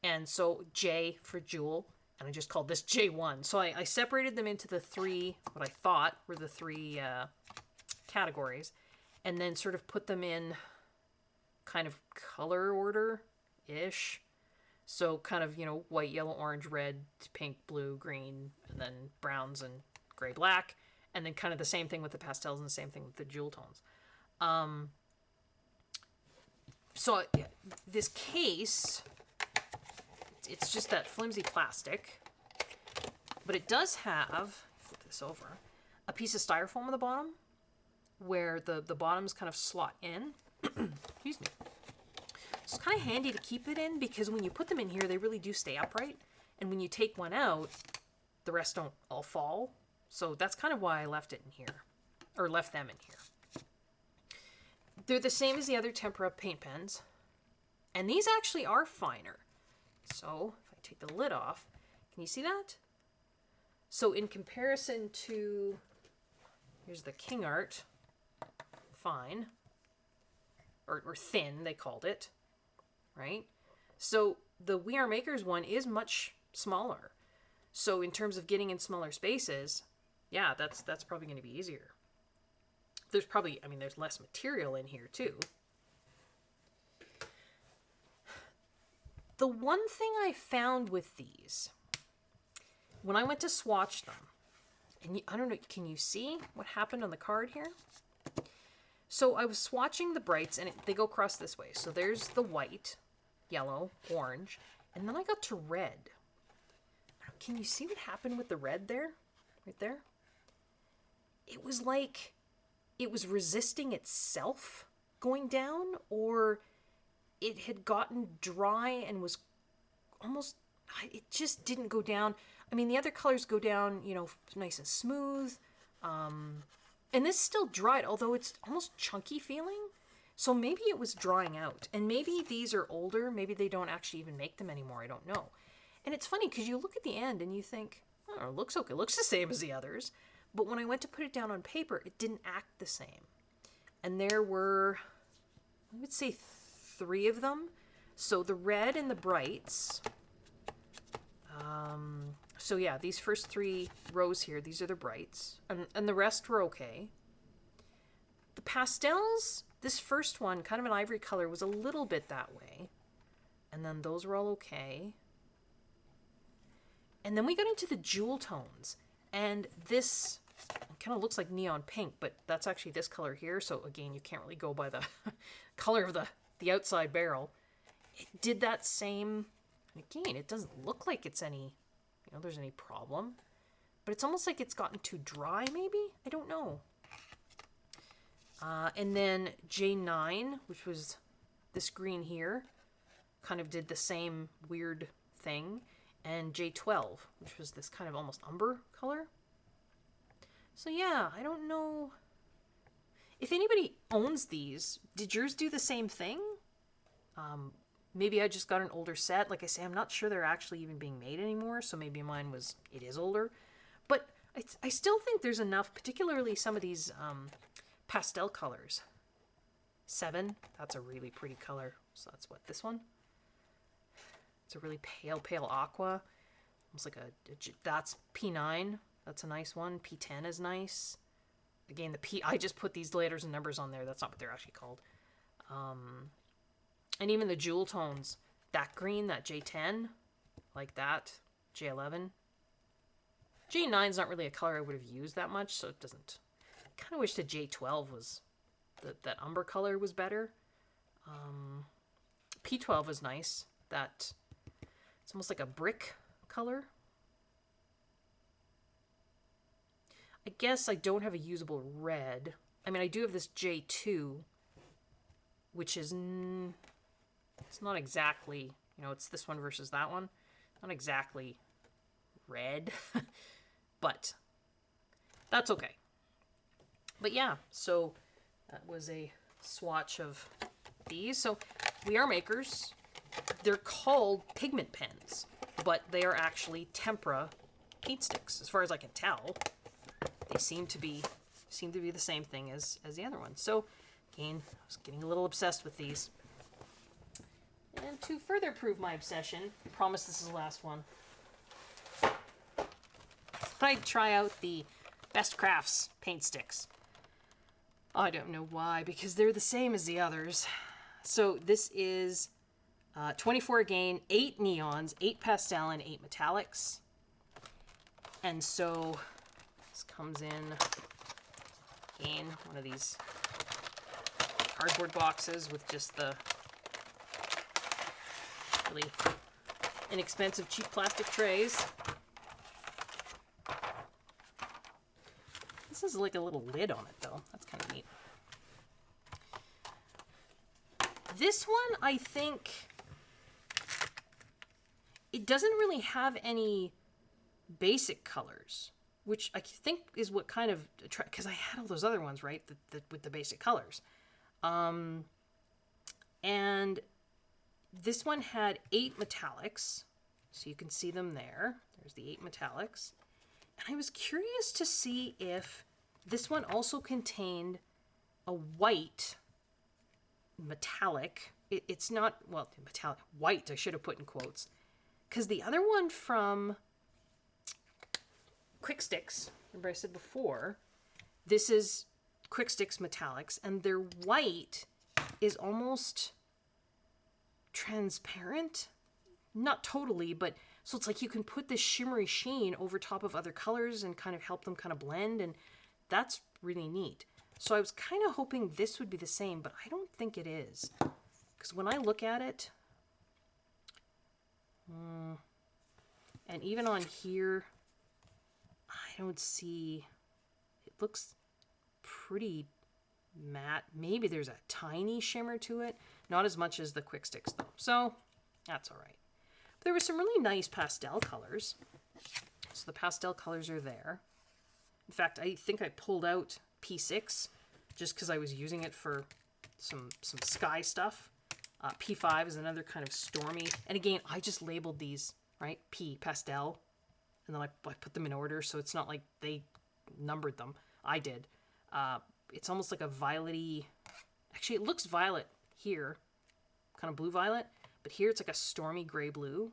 And so J for jewel, and I just called this J1. So I separated them into the 3, what I thought were the 3 categories, and then sort of put them in kind of color order-ish. So kind of, white, yellow, orange, red, pink, blue, green, and then browns and gray, black. And then kind of the same thing with the pastels and the same thing with the jewel tones. So this case, it's just that flimsy plastic. But it does have, flip this over, a piece of styrofoam on the bottom where the bottoms kind of slot in. Excuse me. It's kind of handy to keep it in because when you put them in here, they really do stay upright. And when you take one out, the rest don't all fall. So that's kind of why I left it in here, or left them in here. They're the same as the other tempera paint pens. And these actually are finer. So if I take the lid off, can you see that? So in comparison to, here's the King Art, fine, or thin, they called it. Right? So the We Are Makers one is much smaller. So in terms of getting in smaller spaces, yeah, that's probably going to be easier. There's probably, there's less material in here too. The one thing I found with these, when I went to swatch them, and I don't know, can you see what happened on the card here? So I was swatching the brights, and they go across this way. So there's the white, yellow, orange, and then I got to red. Can you see what happened with the red there? Right there? It was like it was resisting itself going down, or it had gotten dry and was almost, it just didn't go down. The other colors go down, nice and smooth. And this still dried, although it's almost chunky feeling. So maybe it was drying out. And maybe these are older. Maybe they don't actually even make them anymore. I don't know. And it's funny because you look at the end and you think, oh, it looks okay. It looks the same as the others. But when I went to put it down on paper, it didn't act the same. And there were, I would say 3 of them. So the red and the brights. So yeah, these first 3 rows here, these are the brights. And the rest were okay. The pastels, this first one, kind of an ivory color, was a little bit that way. And then those were all okay. And then we got into the jewel tones. And this kind of looks like neon pink, but that's actually this color here. So again, you can't really go by the color of the outside barrel. It did that same, and again, it doesn't look like it's any, there's any problem, but it's almost like it's gotten too dry maybe? I don't know. And then J9, which was this green here, kind of did the same weird thing. And J12, which was this kind of almost umber color. So yeah, I don't know if anybody owns these. Did yours do the same thing? Maybe I just got an older set. Like I say, I'm not sure they're actually even being made anymore, so maybe mine it is older. But I still think there's enough, particularly some of these pastel colors. 7, that's a really pretty color. So that's what, this one? It's a really pale aqua. Almost like that's P9. That's a nice one. P10 is nice. Again, I just put these letters and numbers on there. That's not what they're actually called. And even the jewel tones. That green, that J10, like that. J11. J9's not really a color I would have used that much, so it doesn't. I kind of wish the J12 was, that umber color was better. P12 was nice. That, it's almost like a brick color. I guess I don't have a usable red. I mean, I do have this J2, which is, it's not exactly, it's this one versus that one. Not exactly red, but that's okay. But yeah, so that was a swatch of these. So we are makers. They're called pigment pens, but they are actually tempera paint sticks, as far as I can tell. They seem to be the same thing as the other ones. So again, I was getting a little obsessed with these. And to further prove my obsession, I promise this is the last one, I'd try out the Best Crafts paint sticks. I don't know why, because they're the same as the others. So this is 24 again, 8 neons, 8 pastel, and 8 metallics. And so this comes in, again, one of these cardboard boxes with just the really inexpensive, cheap plastic trays. This is like a little lid on it, though. That's kind of neat. This one, I think, it doesn't really have any basic colors, which I think is what kind of, because I had all those other ones, right, with the basic colors. And this one had 8 metallics, so you can see them there. There's the 8 metallics. And I was curious to see if this one also contained a white metallic. It's not, well, metallic, white, I should have put in quotes. Because the other one from Quick Sticks, remember I said before, this is Quick Sticks metallics, and their white is almost transparent. Not totally, but so it's like you can put this shimmery sheen over top of other colors and kind of help them kind of blend, and that's really neat. So I was kind of hoping this would be the same, but I don't think it is. Because when I look at it, and even on here, I don't see, it looks pretty matte. Maybe there's a tiny shimmer to it. Not as much as the Quick Sticks though. So that's all right. But there were some really nice pastel colors. So the pastel colors are there. In fact, I think I pulled out P6 just because I was using it for some sky stuff. P5 is another kind of stormy. And again, I just labeled these, right? P, pastel. And then I put them in order, so it's not like they numbered them. I did. It's almost like a violet-y. Actually, it looks violet here. Kind of blue-violet. But here it's like a stormy gray-blue.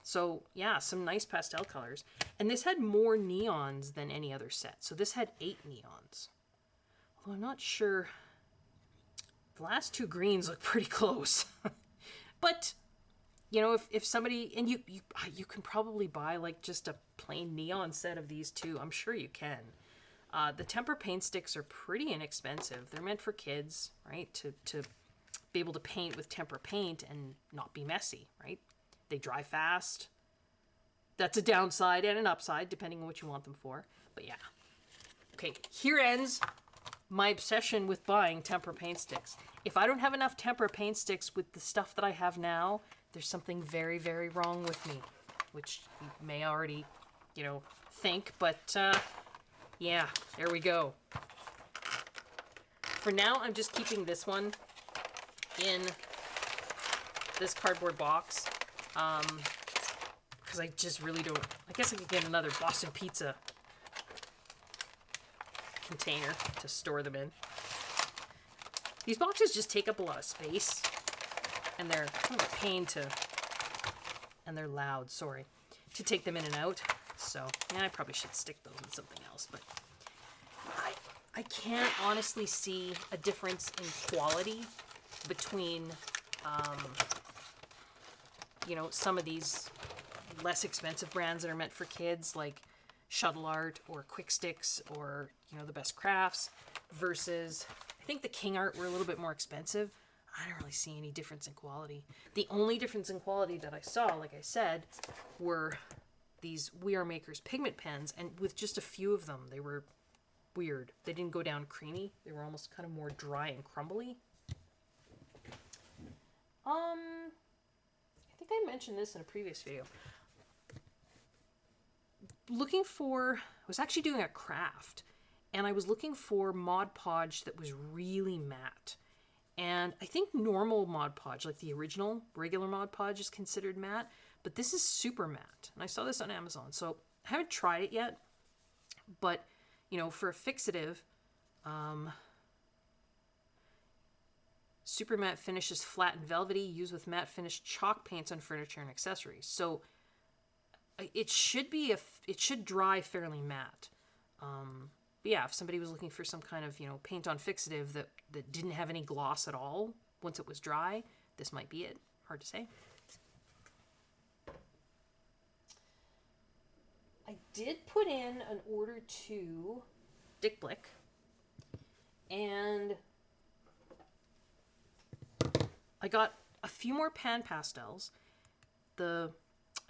So, yeah, some nice pastel colors. And this had more neons than any other set. So this had 8 neons. Although I'm not sure. The last 2 greens look pretty close. But, you know, if somebody, and you can probably buy like just a plain neon set of these too. I'm sure you can. The tempera paint sticks are pretty inexpensive. They're meant for kids, right? To be able to paint with tempera paint and not be messy, right? They dry fast. That's a downside and an upside, depending on what you want them for. But yeah. Okay, here ends my obsession with buying tempera paint sticks. If I don't have enough tempera paint sticks with the stuff that I have now, there's something very, very wrong with me, which you may already, think, but yeah, there we go. For now, I'm just keeping this one in this cardboard box, because I just really don't, I guess I could get another Boston Pizza container to store them in. These boxes just take up a lot of space, and they're kind of a pain to, and they're loud, sorry, to take them in and out. So, yeah, I probably should stick those in something else, but I can't honestly see a difference in quality between, some of these less expensive brands that are meant for kids, like Shuttle Art or Quick Sticks or, the Best Crafts, versus, I think the King Art were a little bit more expensive. I don't really see any difference in quality. The only difference in quality that I saw, like I said, were these We Are Makers pigment pens, and with just a few of them, they were weird. They didn't go down creamy. They were almost kind of more dry and crumbly. I think I mentioned this in a previous video. I was actually doing a craft, and I was looking for Mod Podge that was really matte. And I think normal Mod Podge, like the original, regular Mod Podge, is considered matte, but this is super matte. And I saw this on Amazon, so I haven't tried it yet, but, for a fixative, super matte finish is flat and velvety, used with matte finish chalk paints on furniture and accessories. So it should dry fairly matte. But yeah, if somebody was looking for some kind of, paint on fixative that didn't have any gloss at all once it was dry, this might be it. Hard to say. I did put in an order to Dick Blick, and I got a few more pan pastels. I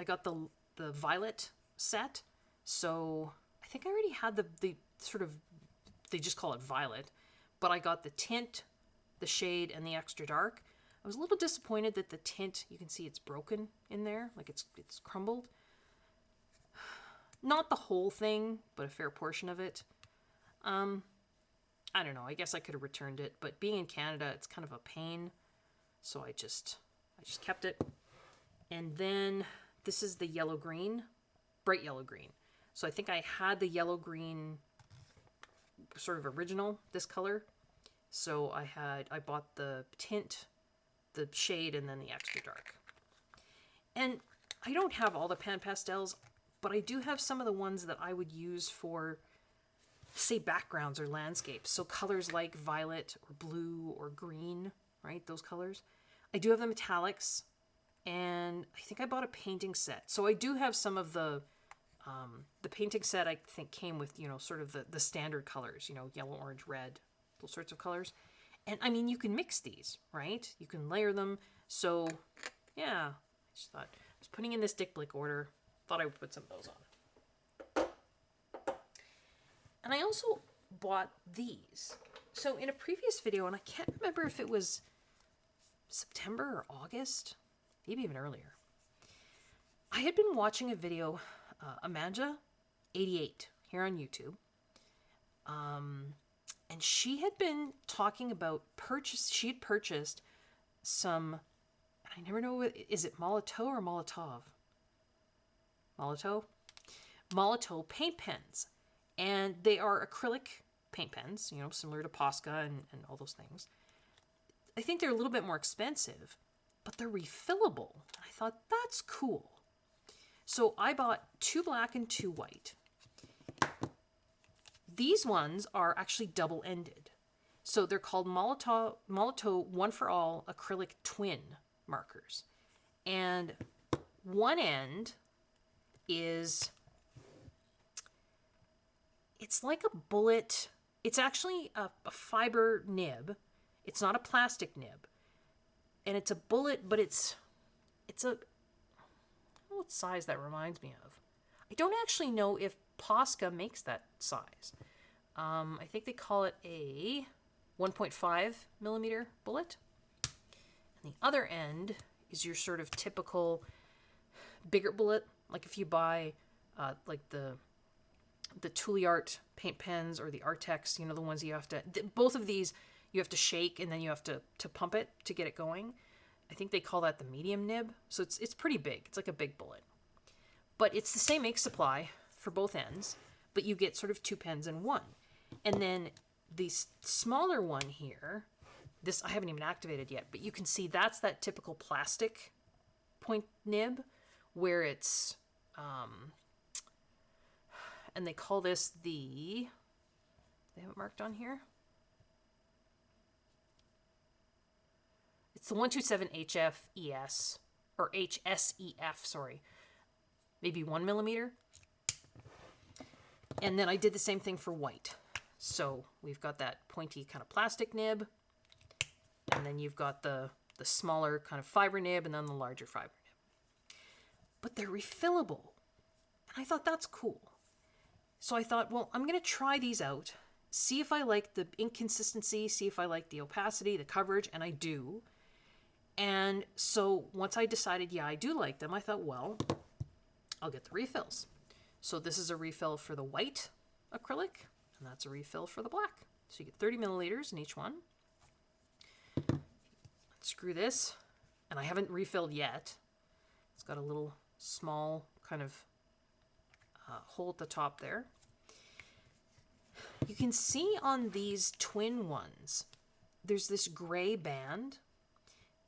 got the violet set, so I think I already had the sort of, they just call it violet, but I got the tint, the shade, and the extra dark. I was a little disappointed that the tint, you can see it's broken in there, like it's crumbled. Not the whole thing, but a fair portion of it. I don't know, I guess I could have returned it, but being in Canada, it's kind of a pain, so I just kept it. And then this is the yellow green, bright yellow green. So I think I had the yellow green sort of original, this color. So I bought the tint, the shade, and then the extra dark. And I don't have all the pan pastels, but I do have some of the ones that I would use for, say, backgrounds or landscapes. So colors like violet or blue or green, right? Those colors. I do have the metallics, and I think I bought a painting set. So I do have some of the painting set. I think came with, sort of the standard colors, yellow, orange, red, those sorts of colors. And I mean, you can mix these, right? You can layer them. So yeah, I just thought, I was putting in this Dick Blick order. Thought I would put some of those on. And I also bought these. So in a previous video, and I can't remember if it was September or August, maybe even earlier, I had been watching a video, Amanda88 here on YouTube, and she had been talking about she had purchased some, I never know, is it Molotow or Molotov? Molotow paint pens. And they are acrylic paint pens, similar to Posca and all those things. I think they're a little bit more expensive, but they're refillable. I thought, that's cool. So I bought 2 black and 2 white. These ones are actually double-ended. So they're called Molotow One for All Acrylic Twin markers. And one end is, it's like a bullet. It's actually a fiber nib. It's not a plastic nib. And it's a bullet, but it's a, I don't know what size that reminds me of. I don't actually know if Posca makes that size. I think they call it a 1.5 millimeter bullet. And the other end is your sort of typical bigger bullet. Like if you buy like the Toolyart paint pens or the Artex, you know, the ones you have to, both of these you have to shake and then you have to pump it to get it going. I think they call that the medium nib. So it's pretty big. It's like a big bullet. But it's the same make supply for both ends, but you get sort of 2 pens in one. And then the smaller one here, this I haven't even activated yet, but you can see that's that typical plastic point nib where it's, and they call this they have it marked on here. It's the 127 HFES, or HSEF, sorry. Maybe 1 millimeter. And then I did the same thing for white. So we've got that pointy kind of plastic nib, and then you've got the smaller kind of fiber nib, and then the larger fiber nib. But they're refillable. And I thought that's cool. So I thought, well, I'm going to try these out, see if I like the inconsistency, see if I like the opacity, the coverage, and I do. And so once I decided, yeah, I do like them, I thought, well, I'll get the refills. So this is a refill for the white acrylic, and that's a refill for the black. So you get 30 milliliters in each one. Screw this, and I haven't refilled yet. It's got a little small kind of hole at the top there. You can see on these twin ones, there's this gray band.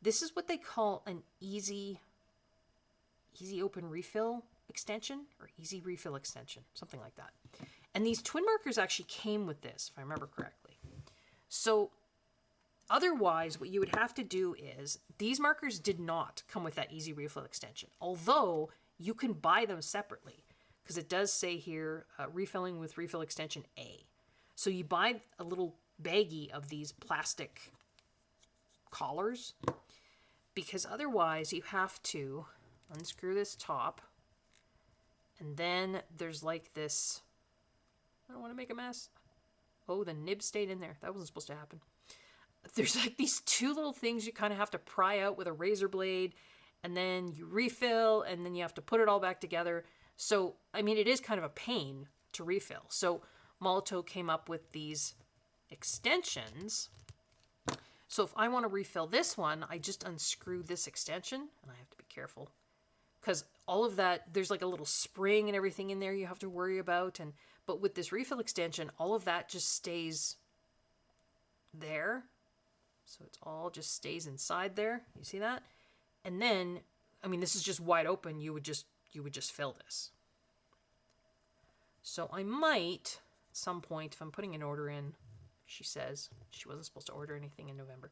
This is what they call an easy open refill extension, or easy refill extension, something like that. And these twin markers actually came with this, if I remember correctly. So otherwise, what you would have to do is, these markers did not come with that easy refill extension, although you can buy them separately, because it does say here, refilling with refill extension A. So you buy a little baggie of these plastic collars, because otherwise you have to unscrew this top, and then there's like this, I don't want to make a mess. Oh, the nib stayed in there. That wasn't supposed to happen. There's like these two little things you kind of have to pry out with a razor blade, and then you refill, and then you have to put it all back together. So, I mean, it is kind of a pain to refill. So Molotow came up with these extensions. So if I want to refill this one, I just unscrew this extension, and I have to be careful, because all of that, there's like a little spring and everything in there you have to worry about. But with this refill extension, all of that just stays there. So it's all just stays inside there. You see that? And then, I mean, this is just wide open. You would just fill this. So I might, at some point, if I'm putting an order in, she says she wasn't supposed to order anything in November.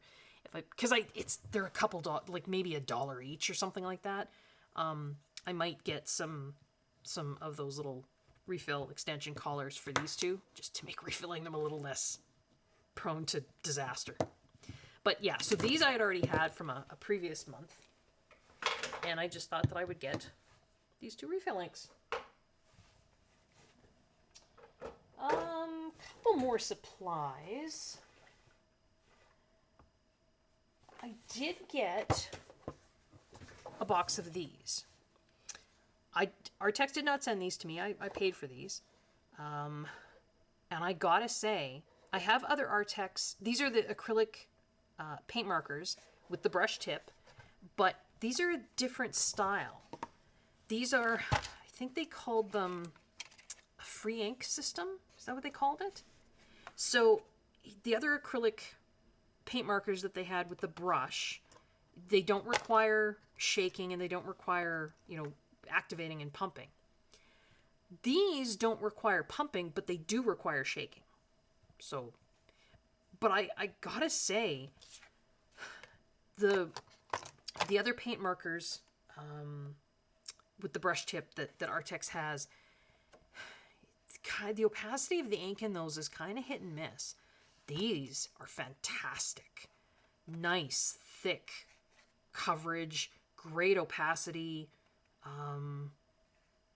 They're a couple dollars, like maybe $1 each or something like that. I might get some of those little refill extension collars for these two, just to make refilling them a little less prone to disaster. But yeah, so these I had already had from a previous month, and I just thought that I would get these two refill inks. Couple more supplies. I did get a box of these. Artex did not send these to me. I paid for these. And I gotta say, I have other Artex. These are the acrylic paint markers with the brush tip, but these are a different style. These are, I think they called them a free ink system. Is that what they called it? So the other acrylic paint markers that they had with the brush, they don't require shaking, and they don't require, activating and pumping. These don't require pumping, but they do require shaking. So, but I gotta say, the other paint markers with the brush tip that Artex has, the opacity of the ink in those is kind of hit and miss. These are fantastic. Nice, thick coverage, great opacity.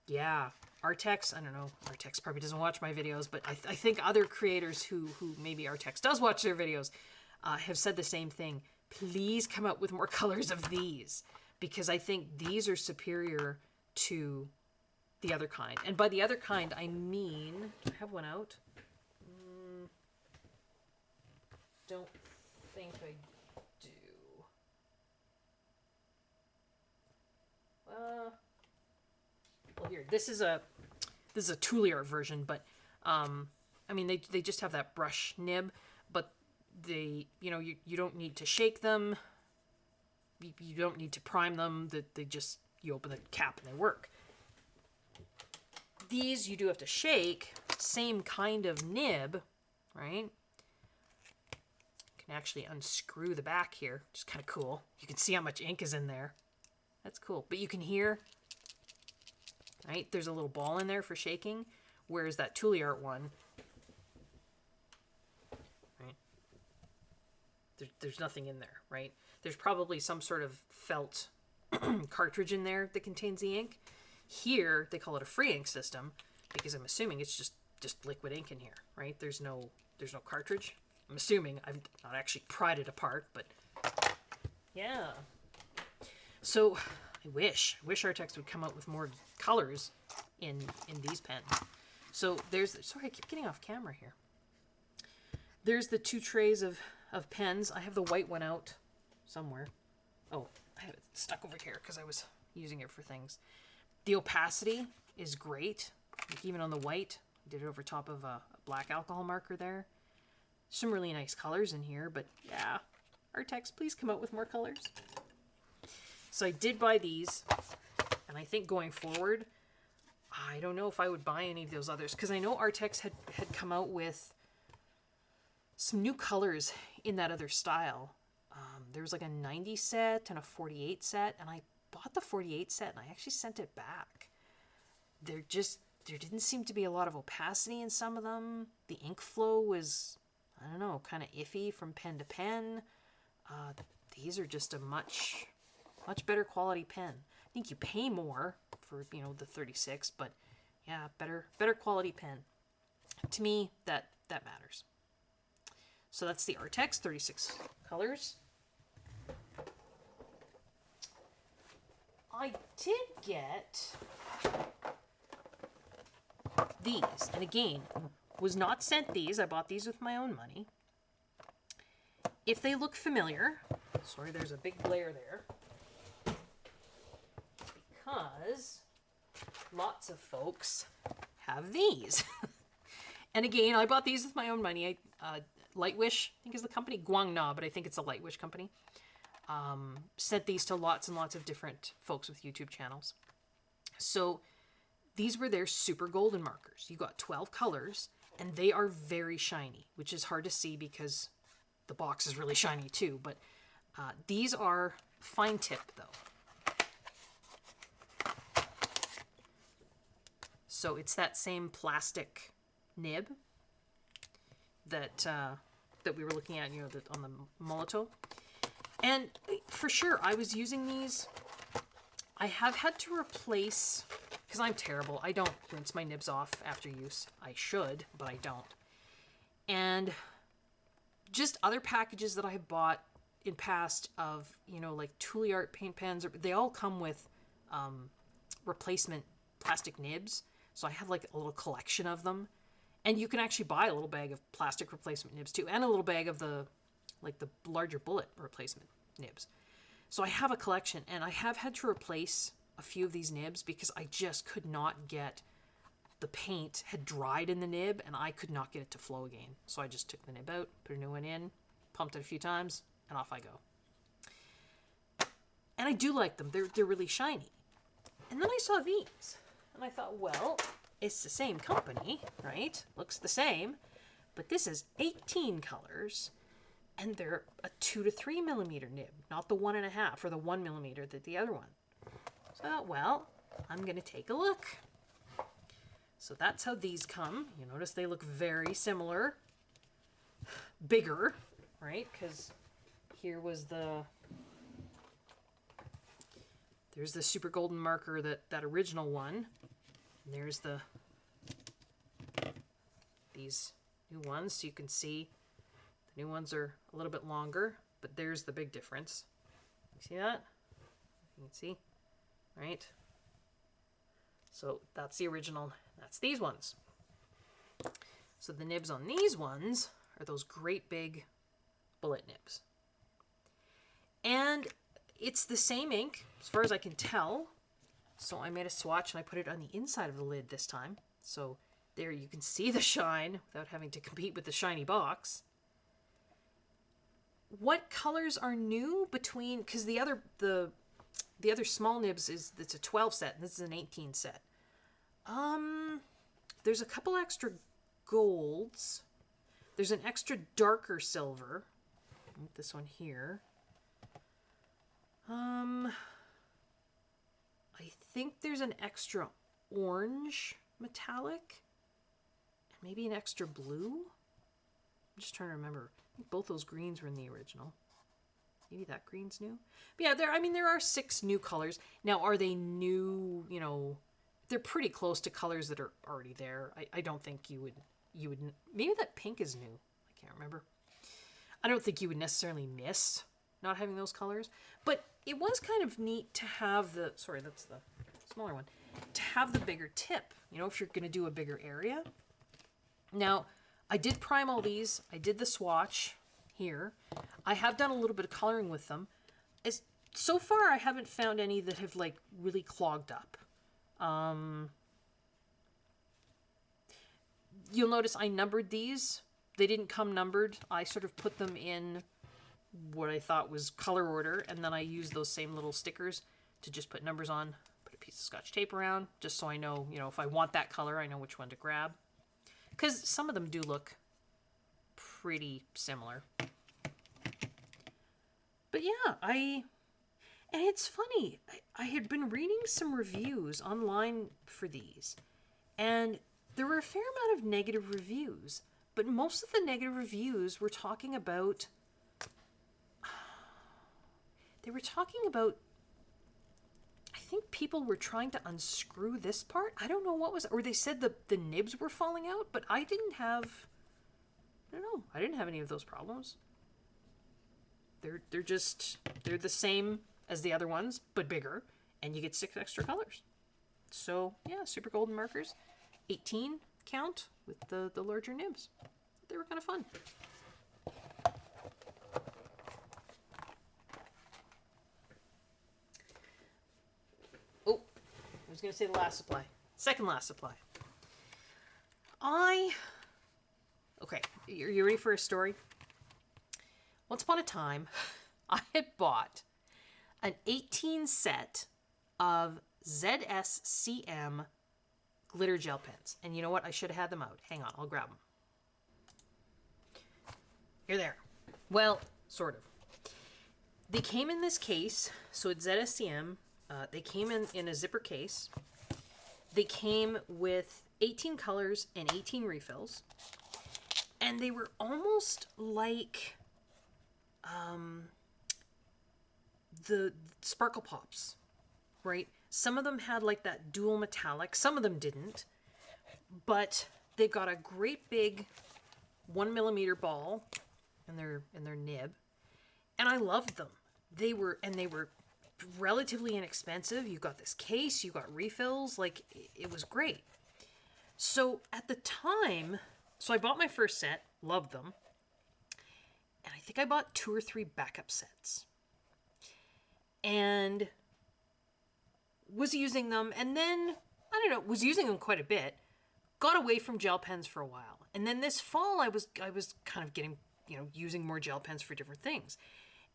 Yeah, Artex, I don't know, Artex probably doesn't watch my videos, but I think other creators who maybe Artex does watch their videos have said the same thing. Please come out with more colors of these, because I think these are superior to the other kind. And by the other kind, I mean, do I have one out? Don't think I do. Well, here, this is a Tuliar version, but I mean, they just have that brush nib, but they, you know, you don't need to shake them. You don't need to prime them. They just, you open the cap and they work. These you do have to shake. Same kind of nib, right? You can actually unscrew the back here, which is kind of cool. You can see how much ink is in there. That's cool. But you can hear, right? There's a little ball in there for shaking, whereas that Tuliart one, right? There's nothing in there, right? There's probably some sort of felt cartridge in there that contains the ink. Here, they call it a free ink system because I'm assuming it's just liquid ink in here, right? There's no cartridge. I'm assuming. I've not actually pried it apart, but yeah. So I wish Artex would come out with more colors in these pens. So sorry, I keep getting off camera here. There's the 2 trays of pens. I have the white one out somewhere. Oh, I have it stuck over here because I was using it for things. The opacity is great. Like even on the white, I did it over top of a black alcohol marker there. Some really nice colors in here, but yeah, Artex, please come out with more colors. So I did buy these, and I think going forward, I don't know if I would buy any of those others, because I know Artex had come out with some new colors in that other style. There was like a 90 set and a 48 set, and I bought the 48 set and I actually sent it back. There didn't seem to be a lot of opacity in some of them. The ink flow was, I don't know, kind of iffy from pen to pen. These are just a much better quality pen. I think you pay more for, you know, the 36, but yeah, better quality pen. To me, that matters. So that's the Artex 36 colors. I did get these, and again, was not sent these. I bought these with my own money. If they look familiar, sorry, there's a big glare there, because lots of folks have these. And again, I bought these with my own money. Lightwish, I think is the company, Guangna, but I think it's a Lightwish company. Sent these to lots and lots of different folks with YouTube channels. So these were their super golden markers. You got 12 colors, and they are very shiny, which is hard to see because the box is really shiny too. But these are fine tip though. So it's that same plastic nib that we were looking at, you know, on the Molotov. And for sure, I was using these. I have had to replace, because I'm terrible. I don't rinse my nibs off after use. I should, but I don't. And just other packages that I have bought in past of, you know, like Tuliart paint pens, they all come with replacement plastic nibs. So I have like a little collection of them. And you can actually buy a little bag of plastic replacement nibs too, and a little bag of the larger bullet replacement nibs. So I have a collection, and I have had to replace a few of these nibs because I just could not get, the paint had dried in the nib and I could not get it to flow again. So I just took the nib out, put a new one in, pumped it a few times, and off I go. And I do like them. They're really shiny. And then I saw these, and I thought, well, it's the same company, right? Looks the same, but this is 18 colors. And they're a 2 to 3 millimeter nib, not the 1.5 or the 1 millimeter that the other one. So I thought, well, I'm going to take a look. So that's how these come. You notice they look very similar. Bigger, right? Because here was there's the super golden marker, that original one. And there's these new ones. So you can see the new ones are a little bit longer, but there's the big difference. You see that? You can see, right? So that's the original. That's these ones. So the nibs on these ones are those great big bullet nibs. And it's the same ink, as far as I can tell. So I made a swatch and I put it on the inside of the lid this time. So there you can see the shine without having to compete with the shiny box. What colors are new between, because the other small nibs it's a 12 set and this is an 18 set. There's a couple extra golds. There's an extra darker silver. This one here. I think there's an extra orange metallic and maybe an extra blue. I'm just trying to remember. I think both those greens were in the original. Maybe that green's new. But yeah, there are 6 new colors. Now, are they new, they're pretty close to colors that are already there. I don't think you would, maybe that pink is new. I can't remember. I don't think you would necessarily miss not having those colors, but it was kind of neat to have that's the smaller one, to have the bigger tip, if you're going to do a bigger area. Now, I did prime all these. I did the swatch here. I have done a little bit of coloring with them. So far, I haven't found any that have really clogged up. You'll notice I numbered these. They didn't come numbered. I sort of put them in what I thought was color order, and then I used those same little stickers to just put numbers on, put a piece of Scotch tape around, just so I know, if I want that color, I know which one to grab. Because some of them do look pretty similar. But yeah, and it's funny, I had been reading some reviews online for these, and there were a fair amount of negative reviews, but most of the negative reviews were talking about, I think people were trying to unscrew this part. I don't know what was, or they said the nibs were falling out, but I didn't have any of those problems. They're the same as the other ones, but bigger, and you get 6 extra colors. So yeah, super golden markers, 18 count with the larger nibs. They were kind of fun. Oh, I was going to say the last supply. Second last supply. Okay, you ready for a story? Once upon a time, I had bought an 18 set of ZSCM glitter gel pens. And you know what? I should have had them out. Hang on, I'll grab them. Here they are. Well, sort of. They came in this case, so it's ZSCM. They came in a zipper case. They came with 18 colors and 18 refills. And they were almost like the Sparkle Pops, right? Some of them had like that dual metallic. Some of them didn't. But they've got a great big 1mm ball in their nib. And I loved them. They were relatively inexpensive. You got this case, you got refills, it was great. So at the time, I bought my first set, loved them, and I think I bought 2 or 3 backup sets. And was using them, and then, was using them quite a bit, got away from gel pens for a while. And then this fall, I was kind of getting, using more gel pens for different things.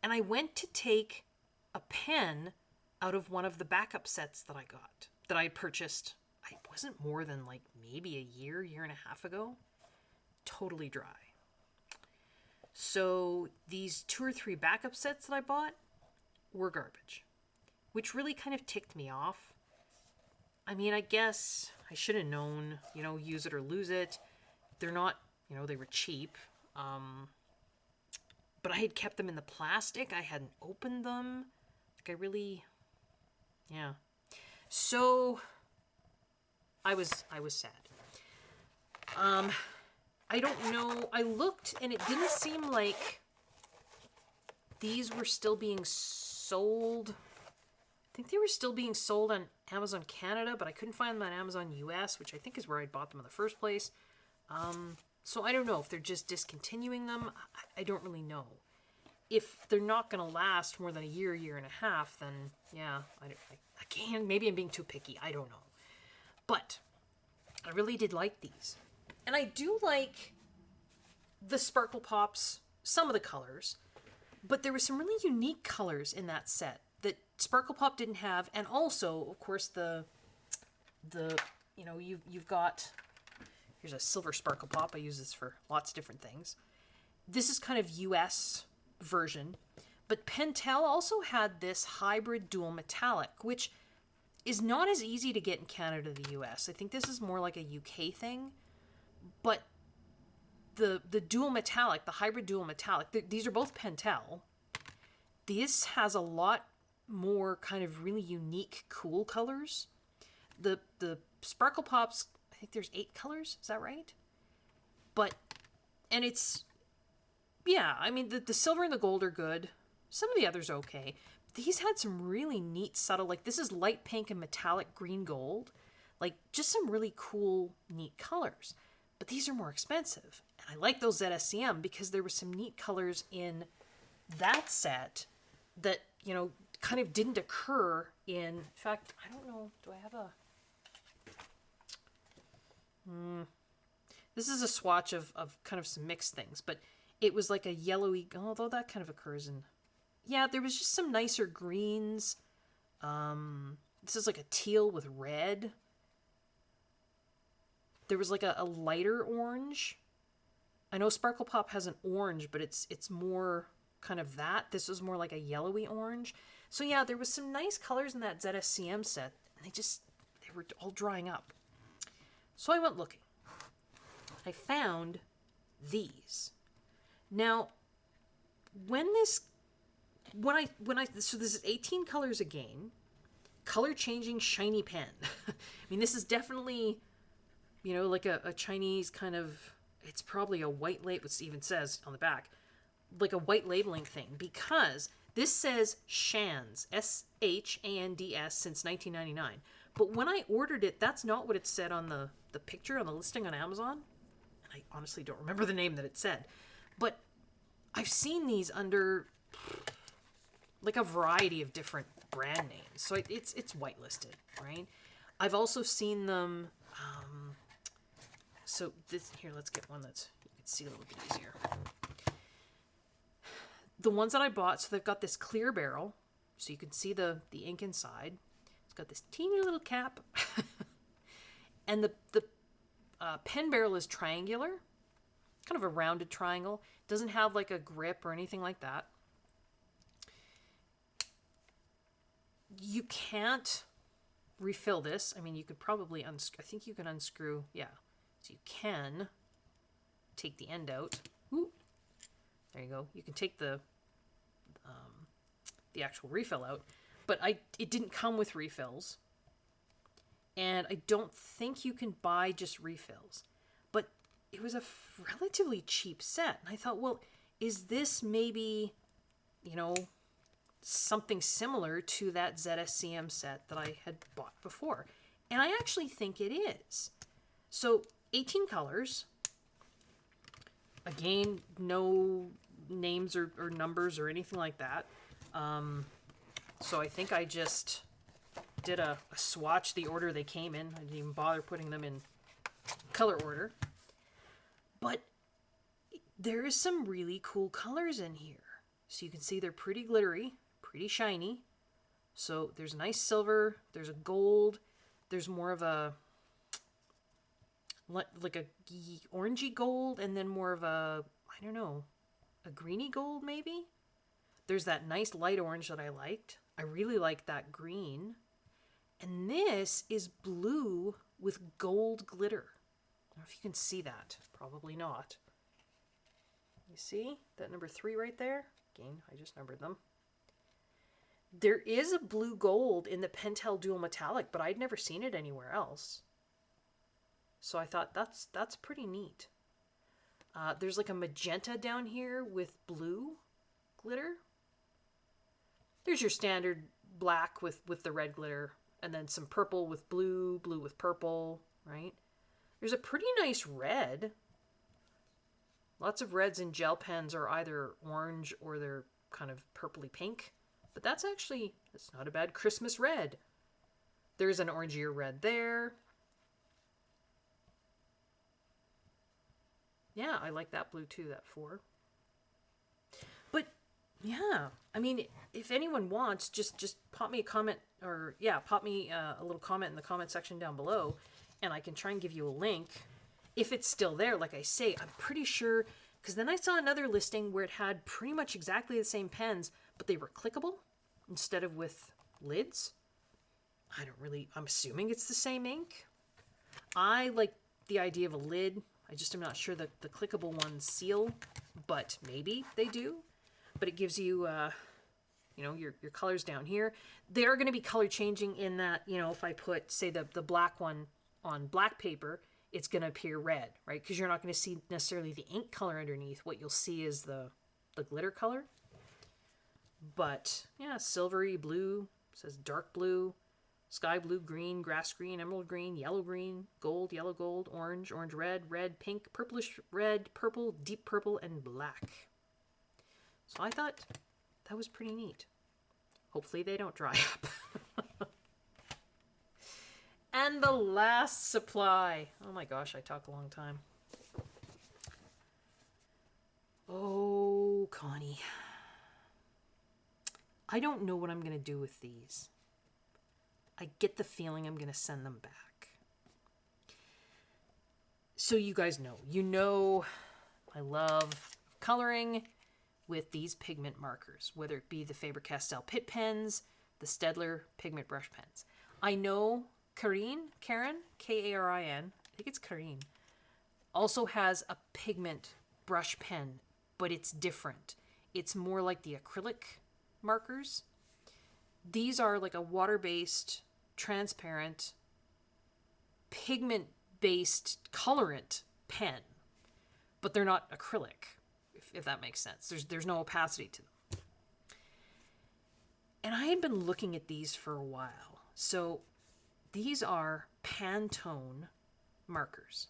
And I went to take a pen out of one of the backup sets that I got, that I purchased, it wasn't more than maybe a year and a half ago. Totally dry. So these 2 or 3 backup sets that I bought were garbage, which really kind of ticked me off. I mean, I guess I should have known, use it or lose it. They're not, they were cheap. But I had kept them in the plastic. I hadn't opened them. Like I really, yeah. So I was sad. I don't know. I looked and it didn't seem like these were still being sold. I think they were still being sold on Amazon Canada, but I couldn't find them on Amazon US, which I think is where I bought them in the first place. So I don't know if they're just discontinuing them. I don't really know. If they're not going to last more than a year and a half, then yeah, again, maybe I'm being too picky. I don't know. But I really did like these. And I do like the Sparkle Pops, some of the colors, but there were some really unique colors in that set that Sparkle Pop didn't have. And also, of course, you've got, here's a silver Sparkle Pop. I use this for lots of different things. This is kind of US version, but Pentel also had this hybrid dual metallic, which is not as easy to get in Canada or the US. I think this is more like a UK thing, but the dual metallic, the hybrid dual metallic, these are both Pentel. This has a lot more kind of really unique, cool colors. The Sparkle Pops, I think there's 8 colors, is that right? And it's, yeah, I mean, the silver and the gold are good. Some of the others are okay. These had some really neat, subtle, like this is light pink and metallic green gold. Like, just some really cool, neat colors. But these are more expensive. And I like those ZSCM because there were some neat colors in that set that, kind of didn't occur in fact, I don't know, do I have a... This is a swatch of kind of some mixed things, but it was like a yellowy, although that kind of occurs in... Yeah, there was just some nicer greens. This is like a teal with red. There was like a lighter orange. I know Sparkle Pop has an orange, but it's more kind of that. This was more like a yellowy orange. So yeah, there was some nice colors in that ZSCM set, and they were all drying up. So I went looking. I found these. Now, so this is 18 colors again, color changing shiny pen. I mean, this is definitely, like a Chinese kind of, it's probably a white label, it even says on the back, like a white labeling thing, because this says Shands, SHANDS, since 1999. But when I ordered it, that's not what it said on the picture, on the listing on Amazon. And I honestly don't remember the name that it said. But I've seen these under like a variety of different brand names. So it's whitelisted, right? I've also seen them, here, let's get one that's, you can see a little bit easier. The ones that I bought, so they've got this clear barrel, so you can see the ink inside. It's got this teeny little cap. And the pen barrel is triangular, kind of a rounded triangle. It doesn't have like a grip or anything like that. You can't refill this. I mean, you could probably I think you can unscrew, yeah. So you can take the end out. Ooh. There you go. You can take the actual refill out, but it didn't come with refills. And I don't think you can buy just refills. But it was a relatively cheap set. And I thought, well, is this maybe, something similar to that ZSCM set that I had bought before? And I actually think it is. So 18 colors. Again, no names or numbers or anything like that. So I think I just did a swatch the order they came in. I didn't even bother putting them in color order. But there is some really cool colors in here. So you can see they're pretty glittery, pretty shiny. So there's a nice silver, there's a gold, there's more of a like a orangey gold, and then more of a, I don't know, a greeny gold maybe? There's that nice light orange that I liked. I really like that green. And this is blue with gold glitter. I don't know if you can see that. Probably not. You see that number 3 right there? Again, I just numbered them. There is a blue gold in the Pentel Dual Metallic, but I'd never seen it anywhere else. So I thought that's pretty neat. There's like a magenta down here with blue glitter. There's your standard black with the red glitter, and then some purple with blue, blue with purple, right? There's a pretty nice red. Lots of reds in gel pens are either orange or they're kind of purpley pink. But that's not a bad Christmas red. There's an orangier red there. Yeah, I like that blue too, that 4. But yeah, I mean, if anyone wants, just pop me a comment, or yeah, pop me a little comment in the comment section down below, and I can try and give you a link. If it's still there, like I say, I'm pretty sure, because then I saw another listing where it had pretty much exactly the same pens, but they were clickable instead of with lids. I'm assuming it's the same ink. I like the idea of a lid. I just am not sure that the clickable ones seal, but maybe they do. But it gives you, your colors down here. They are going to be color changing in that, if I put, say, the black one on black paper, it's going to appear red, right? Because you're not going to see necessarily the ink color underneath. What you'll see is the glitter color. But, yeah, silvery blue, says dark blue, sky blue, green, grass green, emerald green, yellow green, gold, yellow gold, orange, orange red, red, pink, purplish red, purple, deep purple, and black. So I thought that was pretty neat. Hopefully they don't dry up. And the last supply. Oh my gosh, I talk a long time. Oh, Connie. I don't know what I'm going to do with these. I get the feeling I'm going to send them back. So you guys know, I love coloring with these pigment markers, whether it be the Faber-Castell Pitt pens, the Staedtler pigment brush pens. I know Karen, K-A-R-I-N, I think it's Karen, also has a pigment brush pen, but it's different. It's more like the acrylic markers. These are like a water-based, transparent, pigment-based colorant pen, but they're not acrylic, if that makes sense. There's no opacity to them. And I had been looking at these for a while. So these are Pantone markers.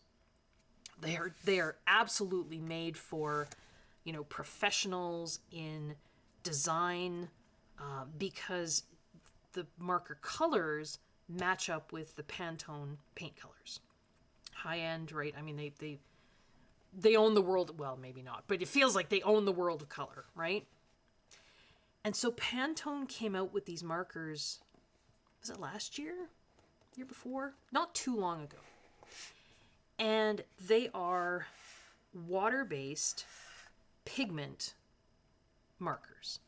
They are absolutely made for, professionals in design, because the marker colors match up with the Pantone paint colors. High end, right? I mean, they own the world. Well, maybe not, but it feels like they own the world of color, right? And so Pantone came out with these markers, was it last year? Year before? Not too long ago. And they are water-based pigment markers.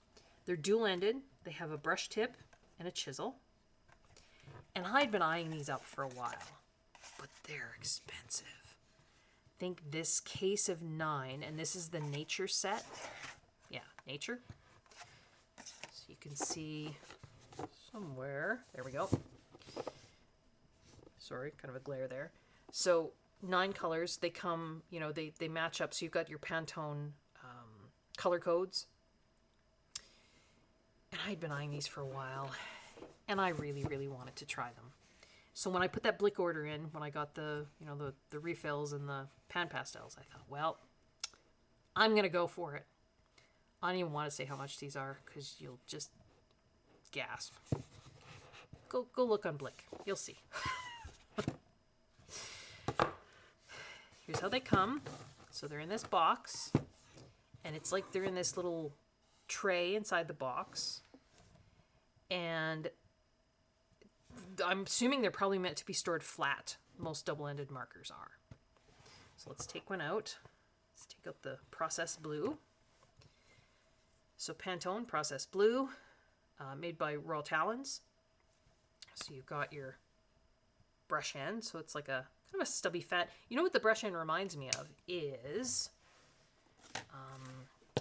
They're dual-ended. They have a brush tip and a chisel. And I'd been eyeing these up for a while, but they're expensive. I think this case of 9, and this is the Nature set. Yeah, Nature. So you can see somewhere. There we go. Sorry, kind of a glare there. So 9 colors. They come, they match up. So you've got your Pantone color codes. And I'd been eyeing these for a while, and I really, really wanted to try them. So when I put that Blick order in, when I got the refills and the pan pastels, I thought, well, I'm going to go for it. I don't even want to say how much these are, because you'll just gasp. Go look on Blick. You'll see. Here's how they come. So they're in this box, and it's like they're in this little tray inside the box. And I'm assuming they're probably meant to be stored flat. Most double-ended markers are. So let's take one out. Let's take out the processed blue. So Pantone processed blue, made by Royal Talons. So you've got your brush end. So it's like a kind of a stubby fat. You know what the brush end reminds me of is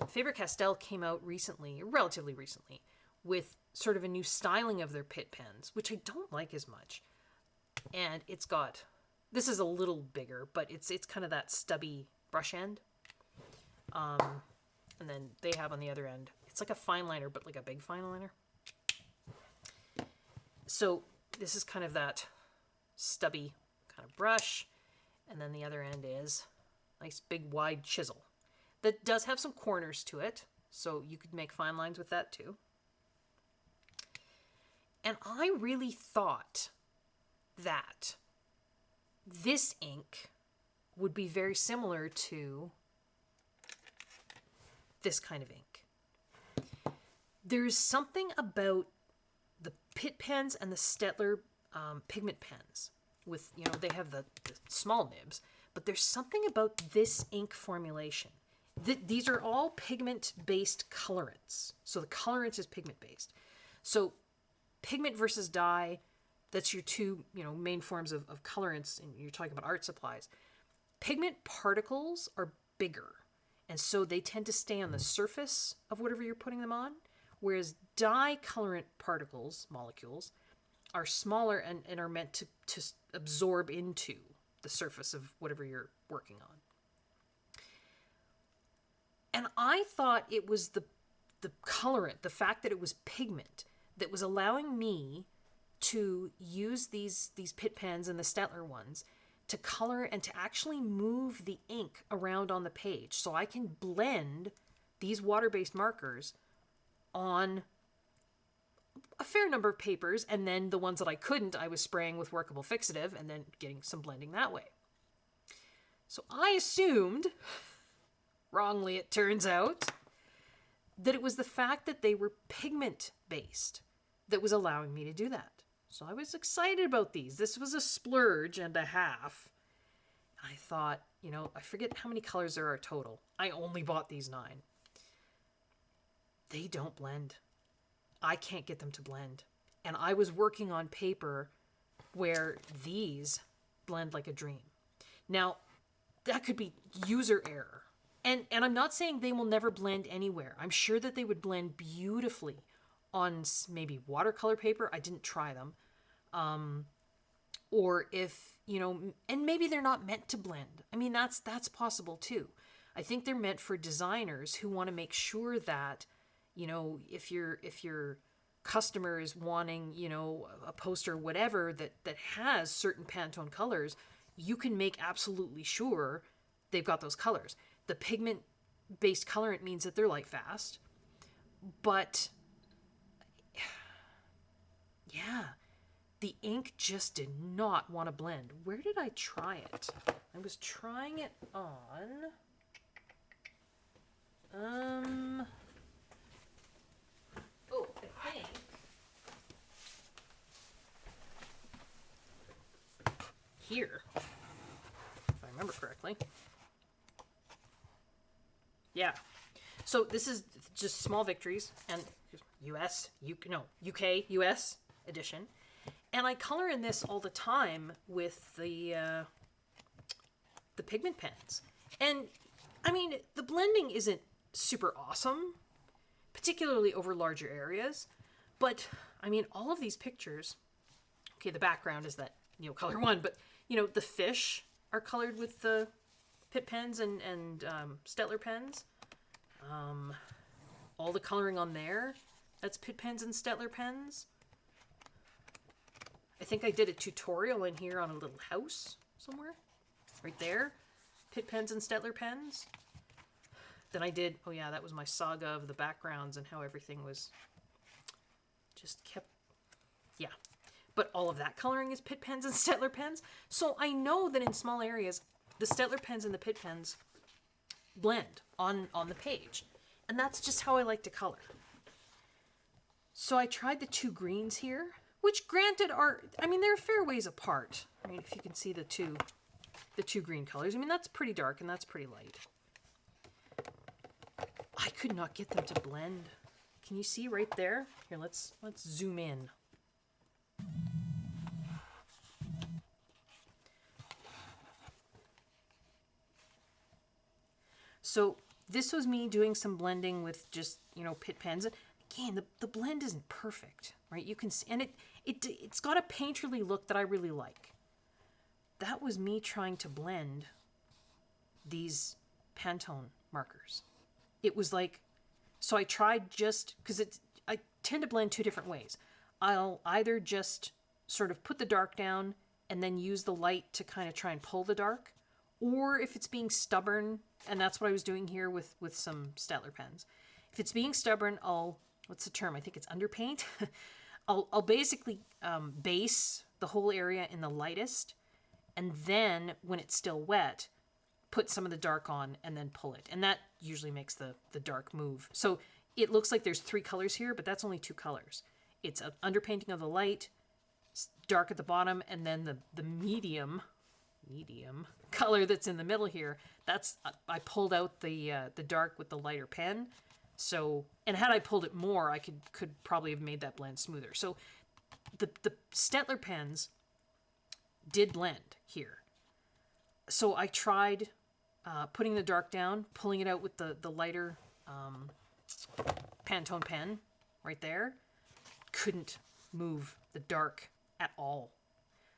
Faber-Castell came out recently, relatively recently, with sort of a new styling of their pit pens, which I don't like as much. And it's got, this is a little bigger, but it's kind of that stubby brush end. And then they have on the other end, it's like a fine liner, but like a big fine liner. So this is kind of that stubby kind of brush. And then the other end is nice big wide chisel that does have some corners to it. So you could make fine lines with that too. And I really thought that this ink would be very similar to this kind of ink. There's something about the Pitt pens and the Staedtler pigment pens with, you know, they have the small nibs, but there's something about this ink formulation. These are all pigment-based colorants. So the colorant is pigment-based. So pigment versus dye, that's your two, you know, main forms of colorants, and you're talking about art supplies. Pigment particles are bigger, and so they tend to stay on the surface of whatever you're putting them on, whereas dye colorant particles, molecules, are smaller and are meant to absorb into the surface of whatever you're working on. And I thought it was the colorant, the fact that it was pigment, that was allowing me to use these Pitt pens and the Staedtler ones to color and to actually move the ink around on the page. So I can blend these water-based markers on a fair number of papers, and then the ones that I couldn't, I was spraying with workable fixative and then getting some blending that way. So I assumed, wrongly it turns out, that it was the fact that they were pigment-based that was allowing me to do that. So I was excited about these. This was a splurge and a half. I thought, you know, I forget how many colors there are total. I only bought these 9. They don't blend. I can't get them to blend. And I was working on paper where these blend like a dream. Now, that could be user error. And I'm not saying they will never blend anywhere. I'm sure that they would blend beautifully on maybe watercolor paper. I didn't try them. Or if, you know, and maybe they're not meant to blend. I mean, that's possible too. I think they're meant for designers who want to make sure that, you know, if your customer is wanting, you know, a poster, whatever, that has certain Pantone colors, you can make absolutely sure they've got those colors. The pigment-based colorant means that they're light fast, but yeah, the ink just did not want to blend. Where did I try it? I was trying it on, I think here, if I remember correctly. Yeah. So this is just Small Victories and UK, US edition. And I color in this all the time with the pigment pens. And I mean, the blending isn't super awesome, particularly over larger areas. But I mean, all of these pictures, okay, the background is that, you know, color one, but you know, the fish are colored with the Pitt pens and Staedtler pens. All the coloring on there, that's Pitt pens and Staedtler pens. I think I did a tutorial in here on a little house somewhere. Right there. Pitt pens and Staedtler pens. Then I did, oh yeah, that was my saga of the backgrounds and how everything was just kept, yeah. But all of that coloring is Pitt pens and Staedtler pens. So I know that in small areas, the Staedtler pens and the Pitt pens blend on the page. And that's just how I like to color. So I tried the 2 greens here, which granted are, I mean, they're a fair ways apart. I mean, if you can see the two green colors. I mean, that's pretty dark and that's pretty light. I could not get them to blend. Can you see right there? Here, let's zoom in. So this was me doing some blending with just, Pitt pens. Again, the blend isn't perfect, right? You can see, and it's got a painterly look that I really like. That was me trying to blend these Pantone markers. It was like, so I tried just, because I tend to blend two different ways. I'll either just sort of put the dark down and then use the light to kind of try and pull the dark, or if it's being stubborn, and that's what I was doing here with some Staedtler pens. If it's being stubborn, what's the term? I think it's underpaint. I'll basically base the whole area in the lightest, and then when it's still wet, put some of the dark on and then pull it. And that usually makes the dark move. So it looks like there's 3 colors here, but that's only 2 colors. It's an underpainting of the light, dark at the bottom, and then the medium color that's in the middle here. That's, I pulled out the dark with the lighter pen. So, and had I pulled it more, I could probably have made that blend smoother. So the Staedtler pens did blend here. So I tried putting the dark down, pulling it out with the lighter Pantone pen right there. Couldn't move the dark at all.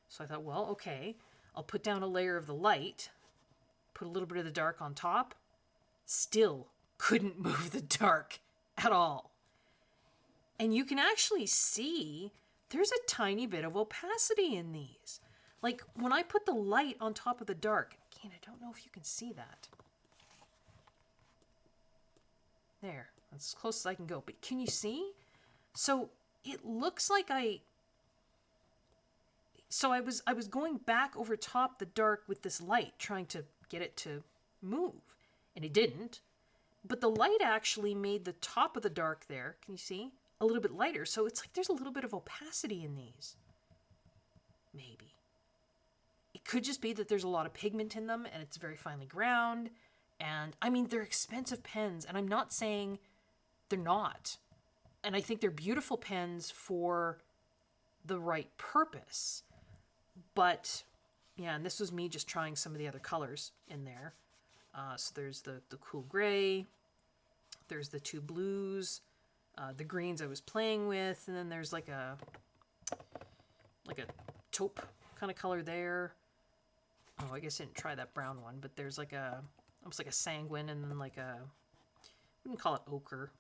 So I thought, well, okay, I'll put down a layer of the light, put a little bit of the dark on top. Still couldn't move the dark at all. And you can actually see there's a tiny bit of opacity in these. Like when I put the light on top of the dark, again, I don't know if you can see that. There, that's as close as I can go. But can you see? So it looks like I was going back over top the dark with this light, trying to get it to move. And it didn't. But the light actually made the top of the dark there, can you see? A little bit lighter. So it's like there's a little bit of opacity in these. Maybe. It could just be that there's a lot of pigment in them and it's very finely ground. And I mean, they're expensive pens, and I'm not saying they're not. And I think they're beautiful pens for the right purpose. But yeah, and this was me just trying some of the other colors in there. So there's the cool gray, there's the 2 blues, the greens I was playing with, and then there's like a taupe kind of color there. Oh, I guess I didn't try that brown one, but there's like almost like a sanguine, and then like I wouldn't call it ochre.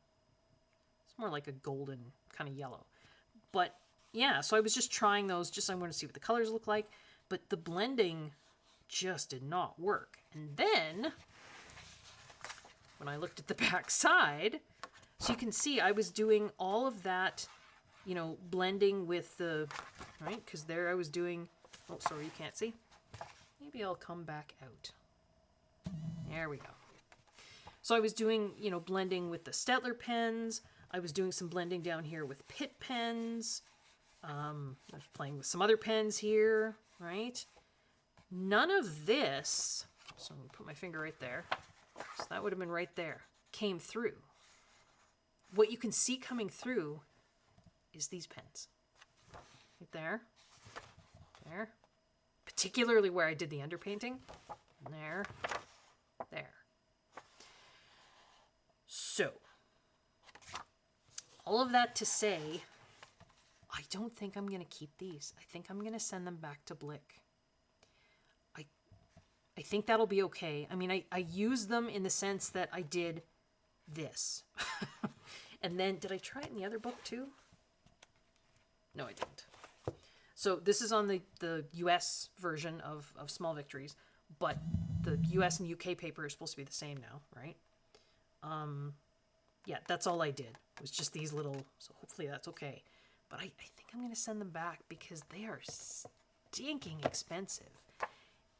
It's more like a golden kind of yellow. But yeah, so I was just trying those, I wanted to see what the colors look like, but the blending just did not work. And then when I looked at the back side, so you can see I was doing all of that, blending with the, right? Because there I was doing, oh, sorry, you can't see. Maybe I'll come back out. There we go. So I was doing, blending with the Staedtler pens. I was doing some blending down here with Pitt pens. I was playing with some other pens here, right? None of this, so I'm going to put my finger right there. So that would have been right there, came through. What you can see coming through is these pens. Right there. There. Particularly where I did the underpainting. There. There. So, all of that to say, I don't think I'm going to keep these. I think I'm going to send them back to Blick. I think that'll be okay. I mean, I used them in the sense that I did this. And then, did I try it in the other book too? No, I didn't. So this is on the US version of Small Victories, but the US and UK paper is supposed to be the same now, right? Yeah, that's all I did. It was just these little, so hopefully that's okay. But I think I'm going to send them back because they are stinking expensive.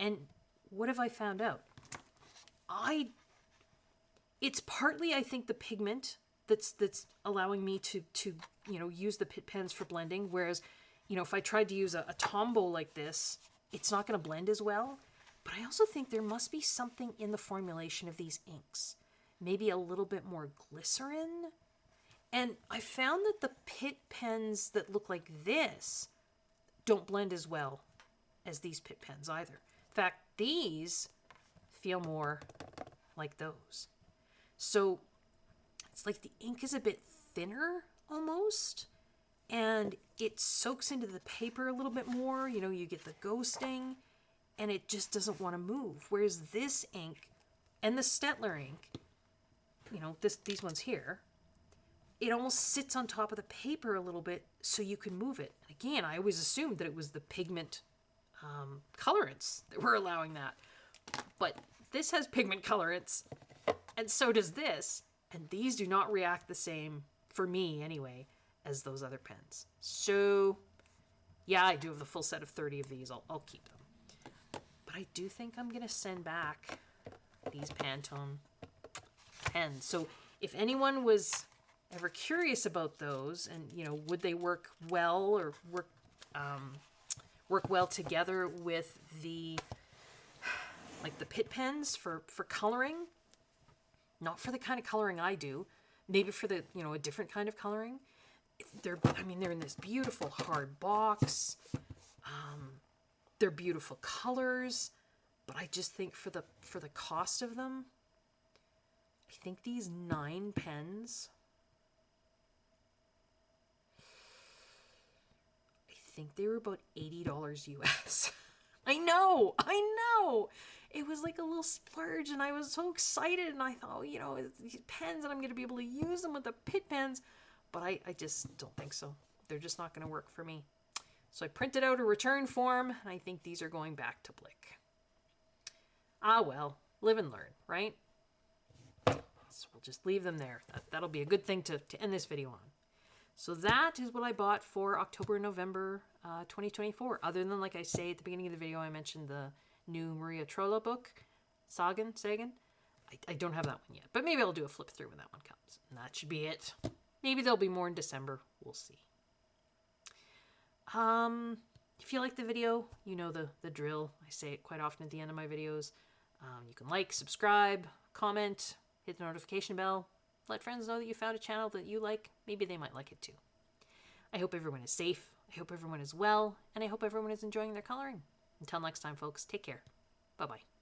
And what have I found out? It's partly, I think, the pigment that's allowing me to use the Pitt pens for blending, whereas, if I tried to use a Tombow like this, it's not going to blend as well. But I also think there must be something in the formulation of these inks. Maybe a little bit more glycerin. And I found that the Pitt pens that look like this don't blend as well as these Pitt pens either. In fact, these feel more like those. So it's like the ink is a bit thinner almost, and it soaks into the paper a little bit more. You know, you get the ghosting, and it just doesn't want to move. Whereas this ink and the Stettler ink, you know, these ones here, it almost sits on top of the paper a little bit so you can move it. Again, I always assumed that it was the pigment colorants that were allowing that. But this has pigment colorants, and so does this. And these do not react the same, for me anyway, as those other pens. So, yeah, I do have the full set of 30 of these. I'll keep them. But I do think I'm going to send back these Pantone pens. So if anyone was ever curious about those, and, you know, would they work well or work well together with the, like the Pitt pens for coloring, not for the kind of coloring I do, maybe for the, you know, a different kind of coloring. They're in this beautiful hard box. They're beautiful colors, but I just think for the cost of them, I think these 9 pens, I think they were about $80 US. I know. It was like a little splurge, and I was so excited, and I thought, oh, you know, these pens, and I'm going to be able to use them with the Pitt pens, but I just don't think so. They're just not going to work for me. So I printed out a return form, and I think these are going back to Blick. Ah, well, live and learn, right? So we'll just leave them there. That'll be a good thing to end this video on. So that is what I bought for October and November 2024. Other than, like I say at the beginning of the video, I mentioned the new Maria Trolla book, Sagan. I don't have that one yet, but maybe I'll do a flip through when that one comes. And that should be it. Maybe there'll be more in December. We'll see. If you like the video, you know the drill. I say it quite often at the end of my videos. You can like, subscribe, comment, hit the notification bell. Let friends know that you found a channel that you like. Maybe they might like it too. I hope everyone is safe. I hope everyone is well. And I hope everyone is enjoying their coloring. Until next time, folks, take care. Bye-bye.